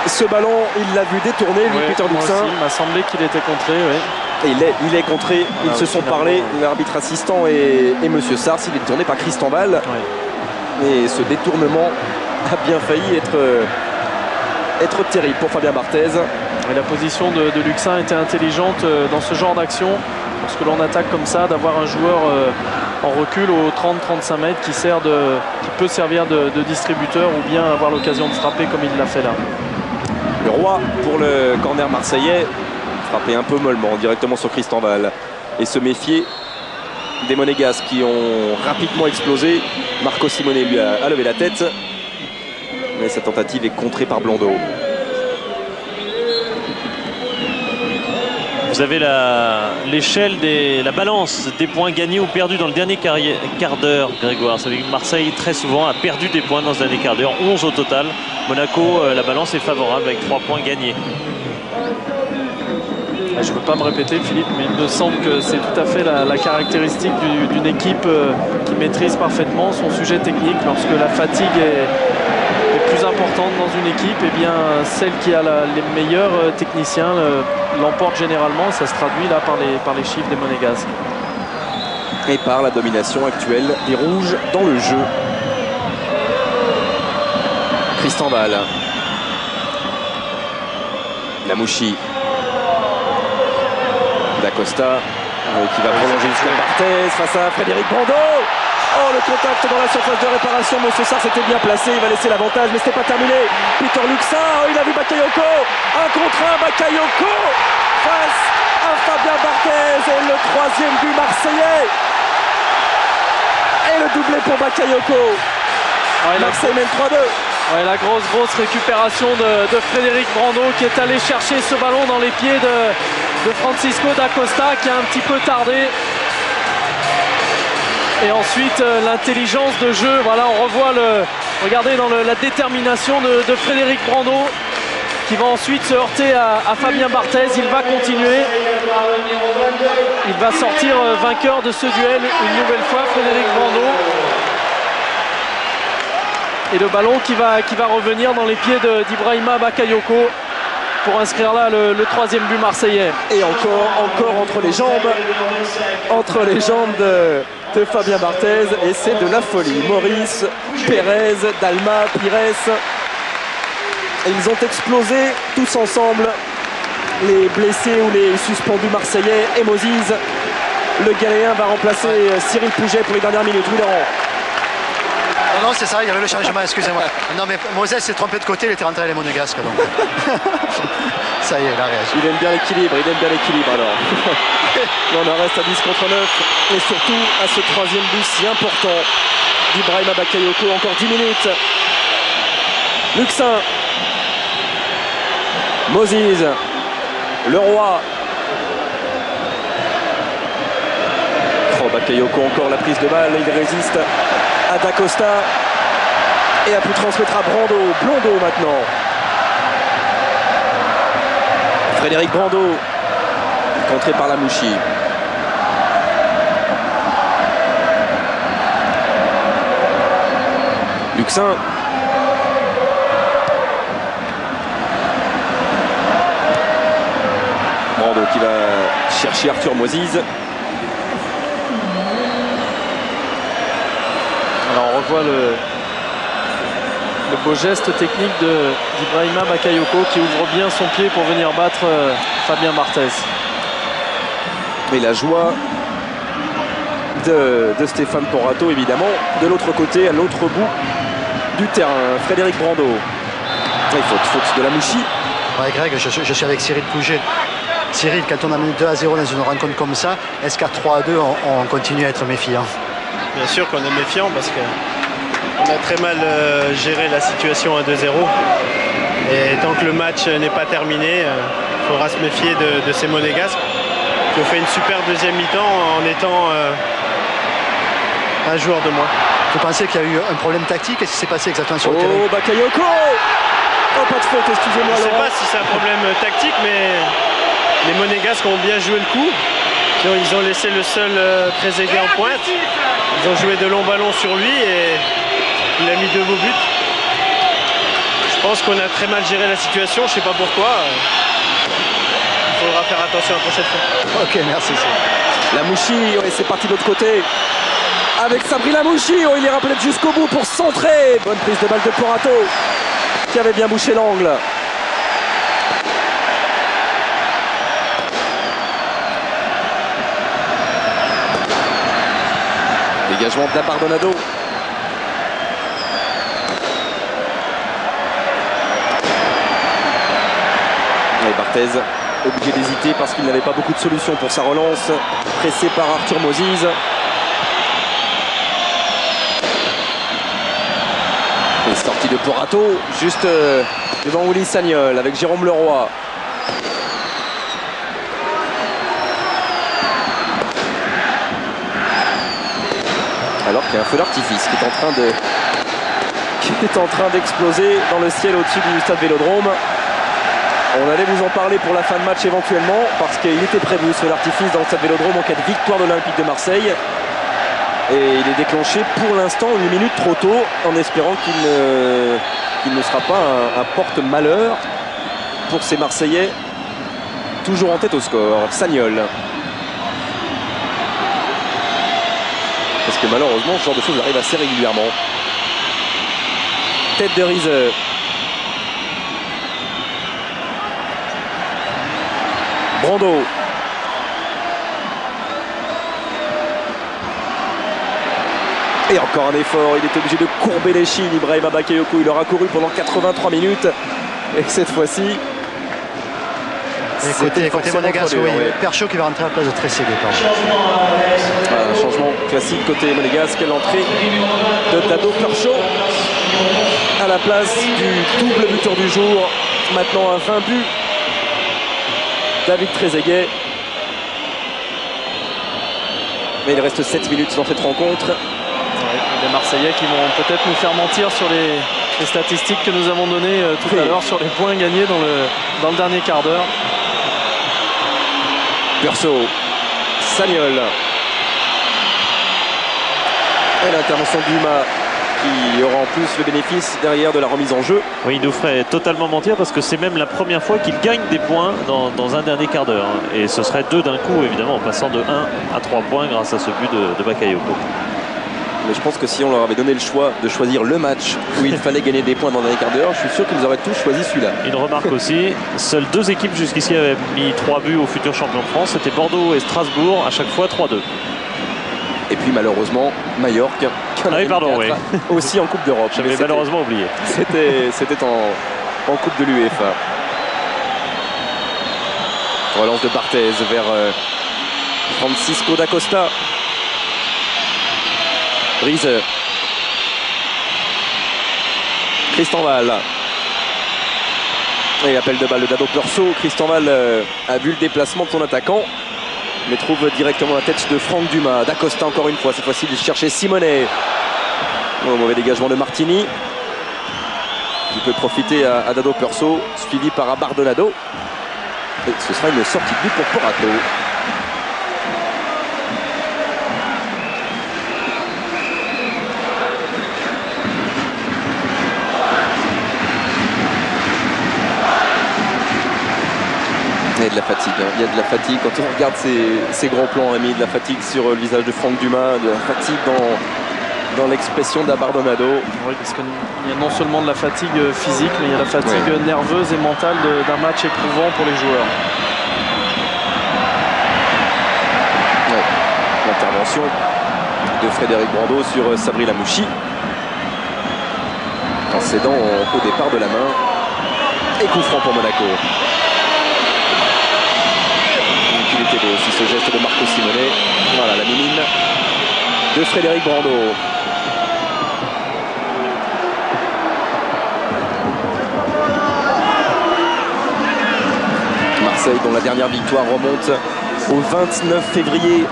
Ce ballon, il l'a vu détourner, lui, Peter Luxin. Il m'a semblé qu'il était contré, oui. Et il est contré, ils se sont parlé, l'arbitre assistant et Monsieur Sars, il est détourné par Tristan Val. Et ce détournement a bien failli être terrible pour Fabien Barthez. Et la position de Luxin était intelligente dans ce genre d'action. Lorsque l'on attaque comme ça, d'avoir un joueur en recul aux 30-35 mètres qui peut servir de distributeur ou bien avoir l'occasion de frapper comme il l'a fait là. Le Roi pour le corner marseillais. Frappé un peu mollement directement sur Tristan Val et se méfier des Monégasques qui ont rapidement explosé. Marco Simonet lui a levé la tête, mais sa tentative est contrée par Blondeau. Vous avez l'échelle, la balance des points gagnés ou perdus dans le dernier quart d'heure, Grégoire. Vous savez que Marseille, très souvent, a perdu des points dans ce dernier quart d'heure, 11 au total. Monaco, la balance est favorable avec 3 points gagnés. Je ne veux pas me répéter, Philippe, mais il me semble que c'est tout à fait la caractéristique d'une équipe qui maîtrise parfaitement son sujet technique. Lorsque la fatigue est plus importante dans une équipe, eh bien, celle qui a les meilleurs techniciens l'emporte généralement. Ça se traduit là par les chiffres des Monégasques. Et par la domination actuelle des Rouges dans le jeu. Tristan Val. Lamouchi. D'Acosta qui va prolonger jusqu'à Barthez face à Frédéric Brando. Oh, le contact dans la surface de réparation. Monsieur Sarr s'était bien placé, il va laisser l'avantage, mais c'était pas terminé. Peter Luxin, oh, il a vu Bakayoko. 1 contre 1, Bakayoko face à Fabien Barthez. Et le 3e but marseillais. Et le doublé pour Bakayoko. Ouais, Marseille mène 3-2. Ouais, la grosse récupération de Frédéric Brando qui est allé chercher ce ballon dans les pieds de Francisco d'Acosta qui a un petit peu tardé. Et ensuite l'intelligence de jeu, voilà, on revoit regardez dans la détermination de Frédéric Brando qui va ensuite se heurter à Fabien Barthez. Il va continuer, il va sortir vainqueur de ce duel une nouvelle fois, Frédéric Brando. Et le ballon qui va revenir dans les pieds d'Ibrahima Bakayoko pour inscrire là le 3e but marseillais. Et encore entre les jambes de Fabien Barthez, et c'est de la folie. Maurice, Pérez, Dalma, Pires, et ils ont explosé tous ensemble, les blessés ou les suspendus marseillais. Et Mosiz, le Ghanéen, va remplacer Cyril Pouget pour les dernières minutes. Laurent. Non, c'est ça, il y avait le changement, excusez-moi. Non, mais Moses s'est trompé de côté, il était rentré à les Monégasques. Donc. Ça y est, il a réagi. Il aime bien l'équilibre alors. On en reste à 10 contre 9. Et surtout à ce 3e but si important d'Ibrahima Bakayoko. Encore 10 minutes. Luxin. Mosiz. Leroy. Oh, Bakayoko, encore la prise de balle. Il résiste à D'Acosta et a pu transmettre à Blondeau maintenant. Frédéric Brando, contré par Lamouchi. Luxin. Brando qui va chercher Arthur Mosiz. Alors on revoit le beau geste technique d'Ibrahima Bakayoko qui ouvre bien son pied pour venir battre Fabien Barthez. Et la joie de Stéphane Porato évidemment. De l'autre côté, à l'autre bout du terrain, Frédéric Brando. Et faute de Lamouchi. Ouais, Greg, je suis avec Cyril Pouget. Cyril, quand on a mis 2-0 dans une rencontre comme ça, est-ce qu'à 3-2 on continue à être méfiant? Bien sûr qu'on est méfiant parce qu'on a très mal géré la situation à 2-0. Et tant que le match n'est pas terminé, il faudra se méfier de ces Monégasques qui ont fait une super deuxième mi-temps en étant un joueur de moins. Vous pensez qu'il y a eu un problème tactique? Qu'est-ce qui s'est passé exactement sur le terrain? Oh, Bakayoko! Oh, pas de faute, excusez-moi. Je ne sais pas si c'est un problème tactique, mais les Monégasques ont bien joué le coup. Ils ont laissé le seul Trezeguet en pointe. Ils ont joué de longs ballons sur lui et il a mis 2 beaux buts. Je pense qu'on a très mal géré la situation, je ne sais pas pourquoi. Il faudra faire attention la prochaine fois. Ok, merci. Lamouchi, et c'est parti de l'autre côté. Avec Sabri Lamouchi, il est rappelé jusqu'au bout pour centrer. Bonne prise de balle de Porato qui avait bien bouché l'angle. Dégagement de Bardonado. Et Barthez obligé d'hésiter parce qu'il n'avait pas beaucoup de solutions pour sa relance. Pressé par Arthur Mosiz. Et sortie de Porato juste devant Willy Sagnol avec Jérôme Leroy. Alors qu'il y a un feu d'artifice qui est en train d'exploser dans le ciel au-dessus du stade Vélodrome. On allait vous en parler pour la fin de match éventuellement, parce qu'il était prévu ce feu d'artifice dans le stade Vélodrome en cas de victoire de l'Olympique de Marseille. Et il est déclenché pour l'instant une minute trop tôt, en espérant qu'il ne sera pas un porte-malheur pour ces Marseillais, toujours en tête au score. Sagnol. Parce que malheureusement, ce genre de choses arrive assez régulièrement. Tête de Riese. Brando. Et encore un effort, il est obligé de courber les chines. Ibrahima Bakayoko, il aura couru pendant 83 minutes. Et cette fois-ci... Côté monégasque, oui, Perchaud qui va rentrer à la place de Trezeguet. Voilà, un changement classique côté monégasque. L'entrée de Dado Perchaud à la place du double buteur du jour. Maintenant à 20 buts. David Trezeguet. Mais il reste 7 minutes dans cette rencontre. Les Marseillais qui vont peut-être nous faire mentir sur les statistiques que nous avons données tout à l'heure sur les points gagnés dans le dernier quart d'heure. Perso, Sagnol. Et l'intervention d'Uma qui aura en plus le bénéfice derrière de la remise en jeu. Oui, il nous ferait totalement mentir parce que c'est même la première fois qu'il gagne des points dans un dernier quart d'heure. Et ce serait 2 d'un coup, évidemment, en passant de 1 à 3 points grâce à ce but de Bakayoko. Mais je pense que si on leur avait donné le choix de choisir le match où il fallait gagner des points dans un quart d'heure, je suis sûr qu'ils auraient tous choisi celui-là. Une remarque aussi, seules 2 équipes jusqu'ici avaient mis 3 buts aux futurs champions de France. C'était Bordeaux et Strasbourg, à chaque fois 3-2. Et puis malheureusement, Majorque, aussi en Coupe d'Europe. J'avais malheureusement oublié. C'était en Coupe de l'UEFA. Relance de Barthez vers Francisco da Costa. Riese. Christian Val. Et appel de balle de Dado Perso. Christian Val a vu le déplacement de son attaquant, mais trouve directement la tête de Franck Dumas. Da Costa encore une fois. Cette fois-ci, il cherchait Simonet. Oh, mauvais dégagement de Martini. Il peut profiter à Dado Perso, suivi par Abardonado. Et ce sera une sortie de but pour Porato. Il y a de la fatigue, hein. Il y a de la fatigue quand on regarde ces grands plans, Rémi, de la fatigue sur le visage de Franck Dumas, de la fatigue dans l'expression d'Abardonado. Oui, parce qu'il y a non seulement de la fatigue physique, mais il y a la fatigue nerveuse et mentale d'un match éprouvant pour les joueurs. Ouais. L'intervention de Frédéric Brando sur Sabri Lamouchi, en cédant au départ de la main. Et coup franc pour Monaco. Il était beau aussi ce geste de Marco Simonet. Voilà la mimine de Frédéric Brando. Marseille dont la dernière victoire remonte au 29 février.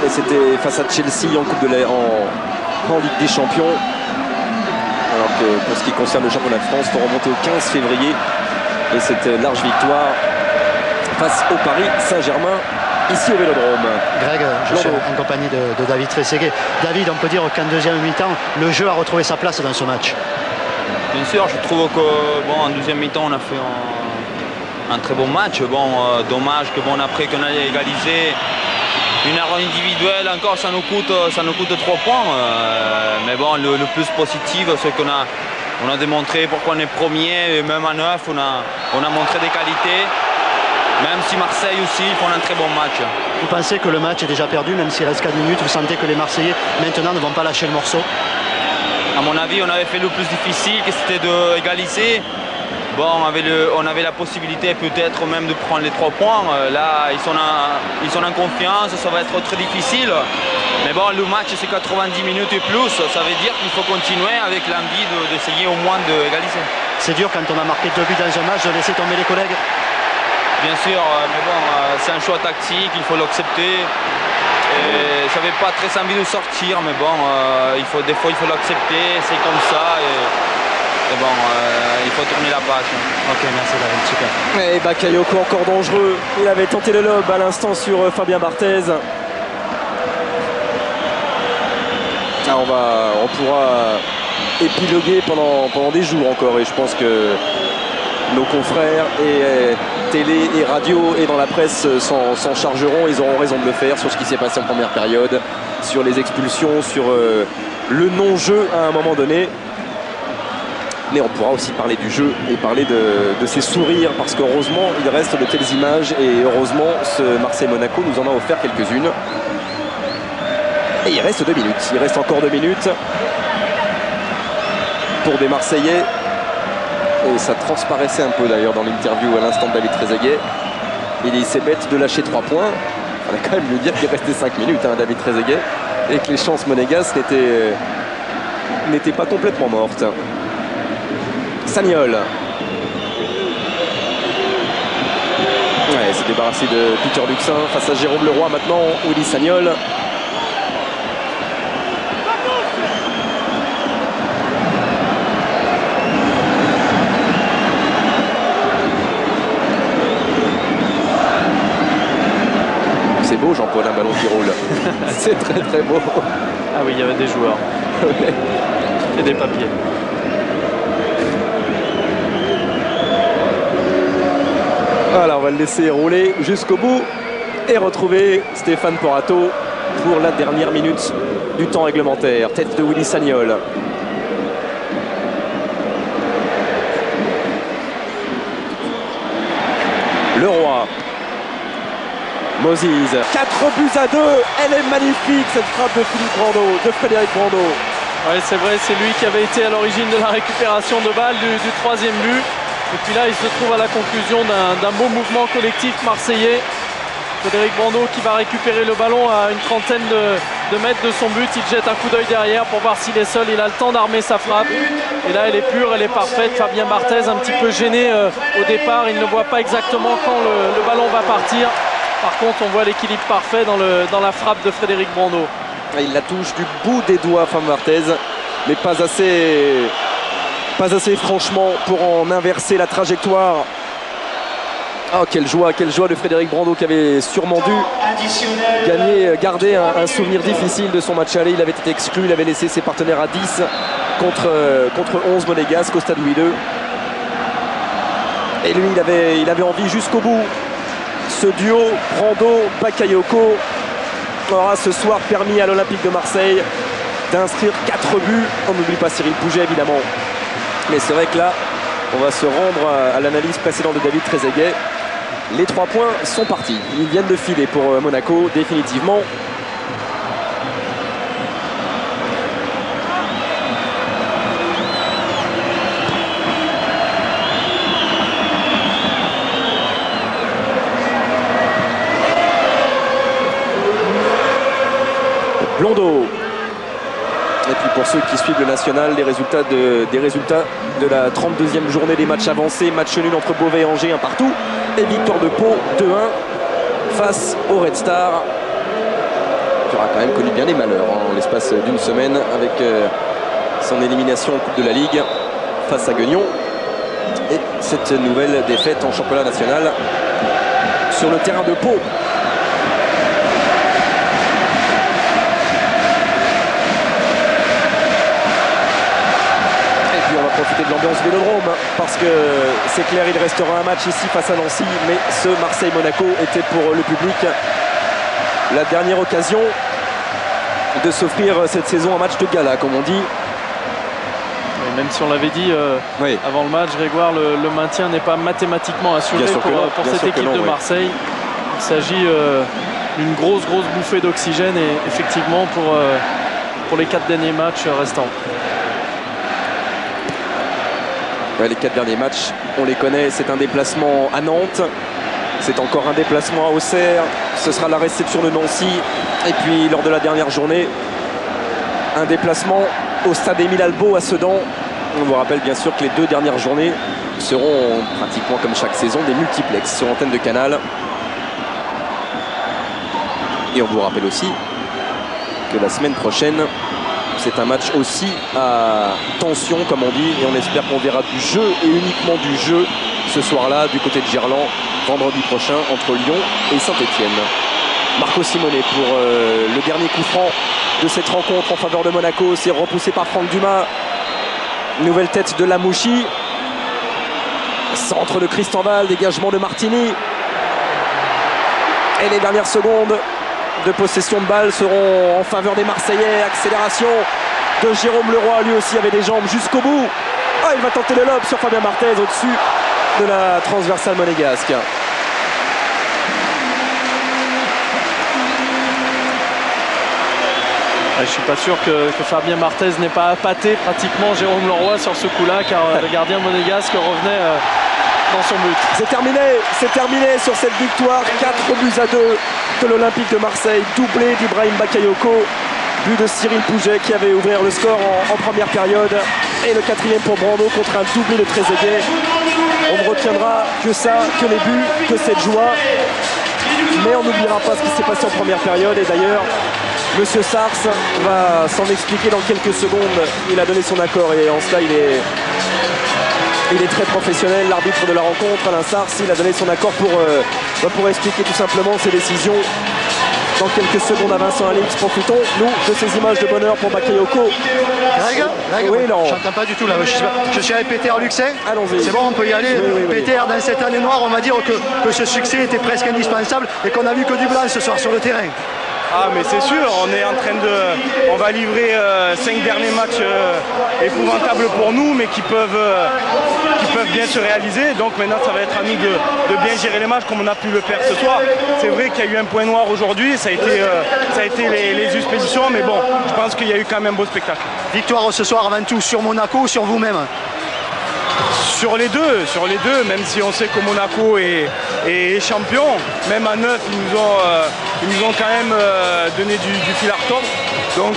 Et c'était face à Chelsea en en Ligue des Champions. Alors que pour ce qui concerne le championnat de France, il faut remonter au 15 février. Et cette large victoire face au Paris Saint-Germain, ici au Vélodrome. Greg, je suis en compagnie de David Trezeguet. David, on peut dire qu'en deuxième mi-temps, le jeu a retrouvé sa place dans ce match. Bien sûr, je trouve que en deuxième mi-temps, on a fait un très bon match. Dommage que après qu'on ait égalisé, une erreur individuelle encore, ça nous coûte 3 points. Mais bon, le plus positif, c'est qu'on a démontré pourquoi on est premier. Et même à 9, on a montré des qualités. Même si Marseille aussi font un très bon match. Vous pensez que le match est déjà perdu, même s'il reste 4 minutes? Vous sentez que les Marseillais maintenant ne vont pas lâcher le morceau? À mon avis, on avait fait le plus difficile, que c'était d'égaliser. On avait la possibilité peut-être même de prendre les 3 points. Là, ils sont en confiance, ça va être très difficile. Mais bon, le match c'est 90 minutes et plus. Ça veut dire qu'il faut continuer avec l'envie d'essayer au moins d'égaliser. C'est dur quand on a marqué 2 buts dans un match de laisser tomber les collègues? Bien sûr, mais bon, c'est un choix tactique, il faut l'accepter. Et j'avais pas très envie de sortir, mais bon, des fois il faut l'accepter, c'est comme ça. Et bon, il faut tourner la page. Ok, merci David, super. Et Bakayoko encore dangereux. Il avait tenté le lob à l'instant sur Fabien Barthez. Ah, on pourra épiloguer pendant des jours encore, et je pense que nos confrères et télé et radio et dans la presse s'en chargeront. Ils auront raison de le faire sur ce qui s'est passé en première période, sur les expulsions, sur le non-jeu à un moment donné. Mais on pourra aussi parler du jeu et parler de ces sourires, parce qu'heureusement il reste de telles images, et heureusement ce Marseille-Monaco nous en a offert quelques-unes. Et il reste 2 minutes, il reste encore 2 minutes pour des Marseillais. Et ça transparaissait un peu d'ailleurs dans l'interview à l'instant de David Trezeguet. Il dit c'est bête de lâcher 3 points. On va quand même lui dire qu'il restait 5 minutes, David Trezeguet, et que les chances monégasques n'étaient pas complètement mortes. Sagnol. Ouais, s'est débarrassé de Peter Luxin face à Jérôme Leroy maintenant. Willy Sagnol. C'est beau, Jean-Paul, un ballon qui roule. C'est très très beau. Ah oui, il y avait des joueurs. Et des papiers. Voilà, on va le laisser rouler jusqu'au bout et retrouver Stéphane Porato pour la dernière minute du temps réglementaire. Tête de Willy Sagnol. Leroy. Moses. 4 buts à 2. Elle est magnifique, cette frappe de Frédéric Brando. Oui, c'est vrai, c'est lui qui avait été à l'origine de la récupération de balle du 3e but. Et puis là, il se trouve à la conclusion d'un beau mouvement collectif marseillais. Frédéric Brando qui va récupérer le ballon à une trentaine de mètres de son but. Il jette un coup d'œil derrière pour voir s'il est seul. Il a le temps d'armer sa frappe. Et là, elle est pure, elle est parfaite. Fabien Barthez, un petit peu gêné au départ. Il ne voit pas exactement quand le ballon va partir. Par contre, on voit l'équilibre parfait dans la frappe de Frédéric Brando. Il la touche du bout des doigts, Fabien Barthez, mais pas assez franchement pour en inverser la trajectoire. Oh, quelle joie de Frédéric Brando, qui avait sûrement dû garder un souvenir difficile de son match aller. Il avait été exclu, il avait laissé ses partenaires à 10 contre 11 monégasques au stade Louis II. Et lui, il avait envie jusqu'au bout. Ce duo Brando-Bakayoko aura ce soir permis à l'Olympique de Marseille d'inscrire 4 buts. On n'oublie pas Cyril Pouget, évidemment. Mais c'est vrai que là, on va se rendre à l'analyse précédente de David Trezeguet. Les 3 points sont partis. Ils viennent de filer pour Monaco, définitivement. Blondeau. Et puis pour ceux qui suivent le national, des résultats de la 32e journée des matchs avancés. Match nul entre Beauvais et Angers, 1 partout. Et victoire de Pau, 2-1 face au Red Star, qui aura quand même connu bien des malheurs en l'espace d'une semaine avec son élimination en Coupe de la Ligue face à Guignon. Et cette nouvelle défaite en championnat national sur le terrain de Pau. Profiter de l'ambiance Vélodrome, parce que c'est clair, il restera un match ici face à Nancy, mais ce Marseille-Monaco était pour le public la dernière occasion de s'offrir cette saison un match de gala, comme on dit. Et même si on l'avait dit avant le match, Grégoire, le maintien n'est pas mathématiquement assuré pour cette équipe de Marseille. Il s'agit d'une grosse bouffée d'oxygène, et effectivement pour les 4 derniers matchs restants. Les 4 derniers matchs, on les connaît. C'est un déplacement à Nantes, c'est encore un déplacement à Auxerre, ce sera la réception de Nancy, et puis lors de la dernière journée, un déplacement au stade Émile Albo à Sedan. On vous rappelle bien sûr que les 2 dernières journées seront pratiquement comme chaque saison des multiplex sur antenne de Canal. Et on vous rappelle aussi que la semaine prochaine, c'est un match aussi à tension, comme on dit, et on espère qu'on verra du jeu et uniquement du jeu ce soir-là du côté de Gerland, vendredi prochain entre Lyon et Saint-Etienne. Marco Simonet pour le dernier coup franc de cette rencontre en faveur de Monaco. C'est repoussé par Franck Dumas. Nouvelle tête de Lamouchi. Centre de Christenval, dégagement de Martini. Et les dernières secondes de possession de balle seront en faveur des Marseillais. Accélération de Jérôme Leroy, lui aussi avait des jambes jusqu'au bout. Ah, il va tenter le lob sur Fabien Marthez au-dessus de la transversale monégasque. Je ne suis pas sûr que Fabien Marthez n'ait pas appâté pratiquement Jérôme Leroy sur ce coup-là, car le gardien monégasque revenait dans son but. C'est terminé sur cette victoire. 4-2 de l'Olympique de Marseille, doublé d'Ibrahim Bakayoko, but de Cyril Pouget qui avait ouvert le score en première période, et le 4e pour Brando contre un doublé de Trezeguet. On ne retiendra que ça, que les buts, que cette joie, mais on n'oubliera pas ce qui s'est passé en première période. Et d'ailleurs, Monsieur Sars va s'en expliquer dans quelques secondes. Il a donné son accord et en cela il est très professionnel, l'arbitre de la rencontre, Alain Sars. Il a donné son accord pour expliquer tout simplement ses décisions. Dans quelques secondes à Vincent Alix, profitons nous de ces images de bonheur pour Bakayoko. Greg, oui, Laurent. Je n'entends pas du tout là. Je suis avec Peter Luxet. Allons-y. C'est bon, on peut y aller. Oui. Peter, dans cette année noire, on va dire que ce succès était presque indispensable et qu'on a vu que du blanc ce soir sur le terrain. Ah mais c'est sûr, on va livrer 5 derniers matchs épouvantables pour nous, mais qui peuvent bien se réaliser. Donc maintenant ça va être à nous de bien gérer les matchs comme on a pu le faire ce soir. C'est vrai qu'il y a eu un point noir aujourd'hui, ça a été les expéditions, mais bon, je pense qu'il y a eu quand même un beau spectacle. Victoire ce soir avant tout sur Monaco ou sur vous-même? Sur les deux, même si on sait que Monaco est champion, même à 9, ils nous ont quand même donné du fil à retordre. Donc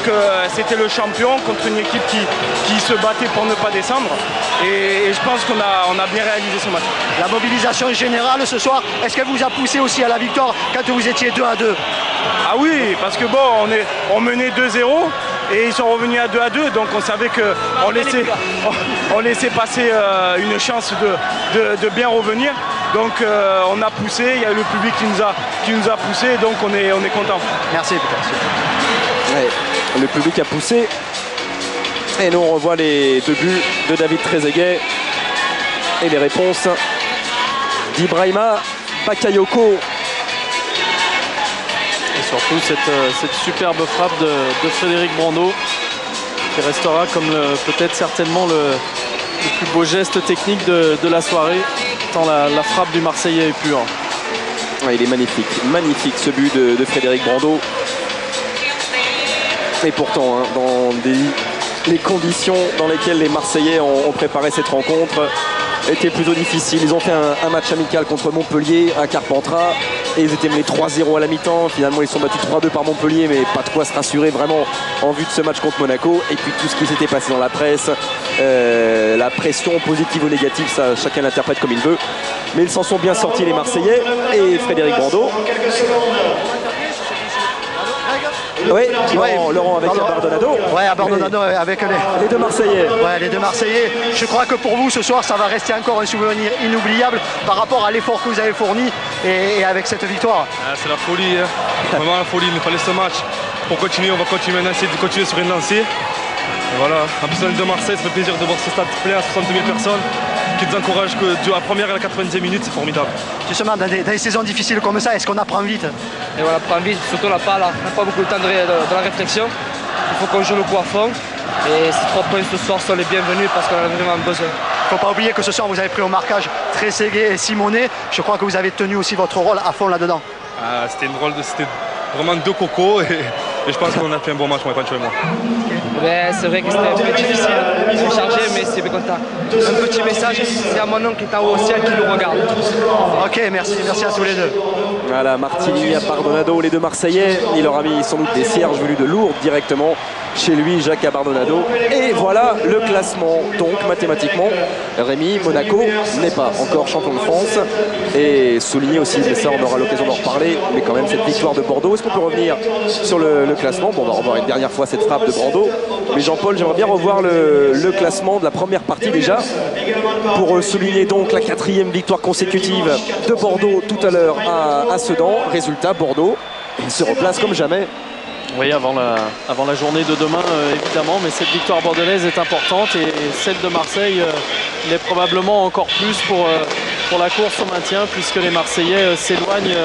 c'était le champion contre une équipe qui se battait pour ne pas descendre. Et je pense qu'on a bien réalisé ce match. La mobilisation générale ce soir, est-ce qu'elle vous a poussé aussi à la victoire quand vous étiez 2-2? Ah oui, parce que bon, on menait 2-0. Et ils sont revenus à 2-2, donc on savait qu'on laissait passer une chance de bien revenir. Donc on a poussé, il y a le public qui nous a poussé, donc on est content. Merci. Ouais, le public a poussé. Et nous on revoit les 2 buts de David Trezeguet et les réponses d'Ibrahima Bakayoko. Et surtout cette superbe frappe de Frédéric Brando, qui restera comme peut-être certainement le plus beau geste technique de la soirée, tant la frappe du Marseillais est pure. Ouais, il est magnifique ce but de Frédéric Brando. Et pourtant, hein, dans les conditions dans lesquelles les Marseillais ont préparé cette rencontre, étaient plutôt difficiles. Ils ont fait un match amical contre Montpellier à Carpentras et ils étaient menés 3-0 à la mi-temps. Finalement ils sont battus 3-2 par Montpellier, mais pas de quoi se rassurer vraiment en vue de ce match contre Monaco. Et puis tout ce qui s'était passé dans la presse, la pression positive ou négative, ça chacun l'interprète comme il veut, mais ils s'en sont bien sortis les Marseillais. Et Frédéric Brando, oui, Laurent avec Abardonado. Oui, Abardonado avec les 2 Marseillais. Ouais, les 2 Marseillais. Je crois que pour vous ce soir, ça va rester encore un souvenir inoubliable par rapport à l'effort que vous avez fourni et avec cette victoire. C'est la folie, hein. Vraiment la folie. Il nous fallait ce match pour continuer. On va continuer maintenant, essayer de continuer sur une lancée. Et voilà. En plus, on est de Marseille, ça fait plaisir de voir ce stade plein à 60 000 personnes qui nous encouragent que de la première à la 90e minute, c'est formidable. Justement, dans des saisons difficiles comme ça, est-ce qu'on apprend vite? Et voilà, apprend vite, surtout on n'a pas beaucoup de temps de la réflexion. Il faut qu'on joue le coup à fond. Et ces 3 points ce soir sont les bienvenus parce qu'on en a vraiment besoin. Il ne faut pas oublier que ce soir, vous avez pris au marquage Trezeguet et Simonet. Je crois que vous avez tenu aussi votre rôle à fond là-dedans. C'était vraiment 2 cocos et je pense qu'on a fait un bon match, moi, Pancho et moi. C'est vrai que c'était un peu difficile, c'est chargé, mais c'est bien content. Un petit message, c'est à mon oncle qui est en haut au ciel qui nous regarde. Ok, merci à tous les 2. Voilà, Martini, Abardonado, les 2 Marseillais. Il leur a mis sans doute des cierges venus de Lourdes directement. chez lui, Jacques Abardonado. Et voilà le classement. Donc mathématiquement, Rémi, Monaco n'est pas encore champion de France. Et souligner aussi, mais ça on aura l'occasion d'en reparler, mais quand même cette victoire de Bordeaux. Est-ce qu'on peut revenir sur le classement? Bon, on va revoir une dernière fois cette frappe de Bordeaux. Mais Jean-Paul, j'aimerais bien revoir le classement de la première partie déjà, pour souligner donc la 4e victoire consécutive de Bordeaux tout à l'heure à Sedan. Résultat, Bordeaux se replace comme jamais. Oui, avant la journée de demain, évidemment, mais cette victoire bordelaise est importante et celle de Marseille l'est probablement encore plus pour la course au maintien, puisque les Marseillais s'éloignent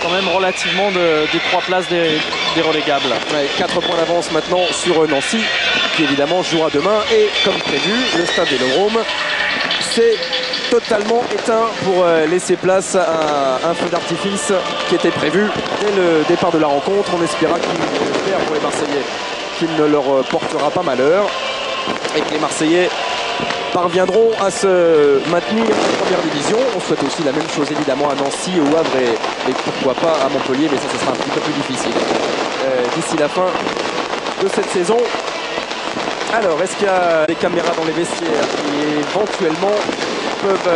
quand même relativement des 3 places des relégables. Ouais, 4 points d'avance maintenant sur Nancy, qui évidemment jouera demain, et comme prévu, le stade Vélodrome s'est totalement éteint pour laisser place à un feu d'artifice qui était prévu dès le départ de la rencontre. On espère pour les Marseillais qu'il ne leur portera pas malheur et que les Marseillais parviendront à se maintenir en première division. On souhaite aussi la même chose évidemment à Nancy, au Havre et pourquoi pas à Montpellier, mais ça sera un petit peu plus difficile d'ici la fin de cette saison. Alors, est-ce qu'il y a des caméras dans les vestiaires qui éventuellement peuvent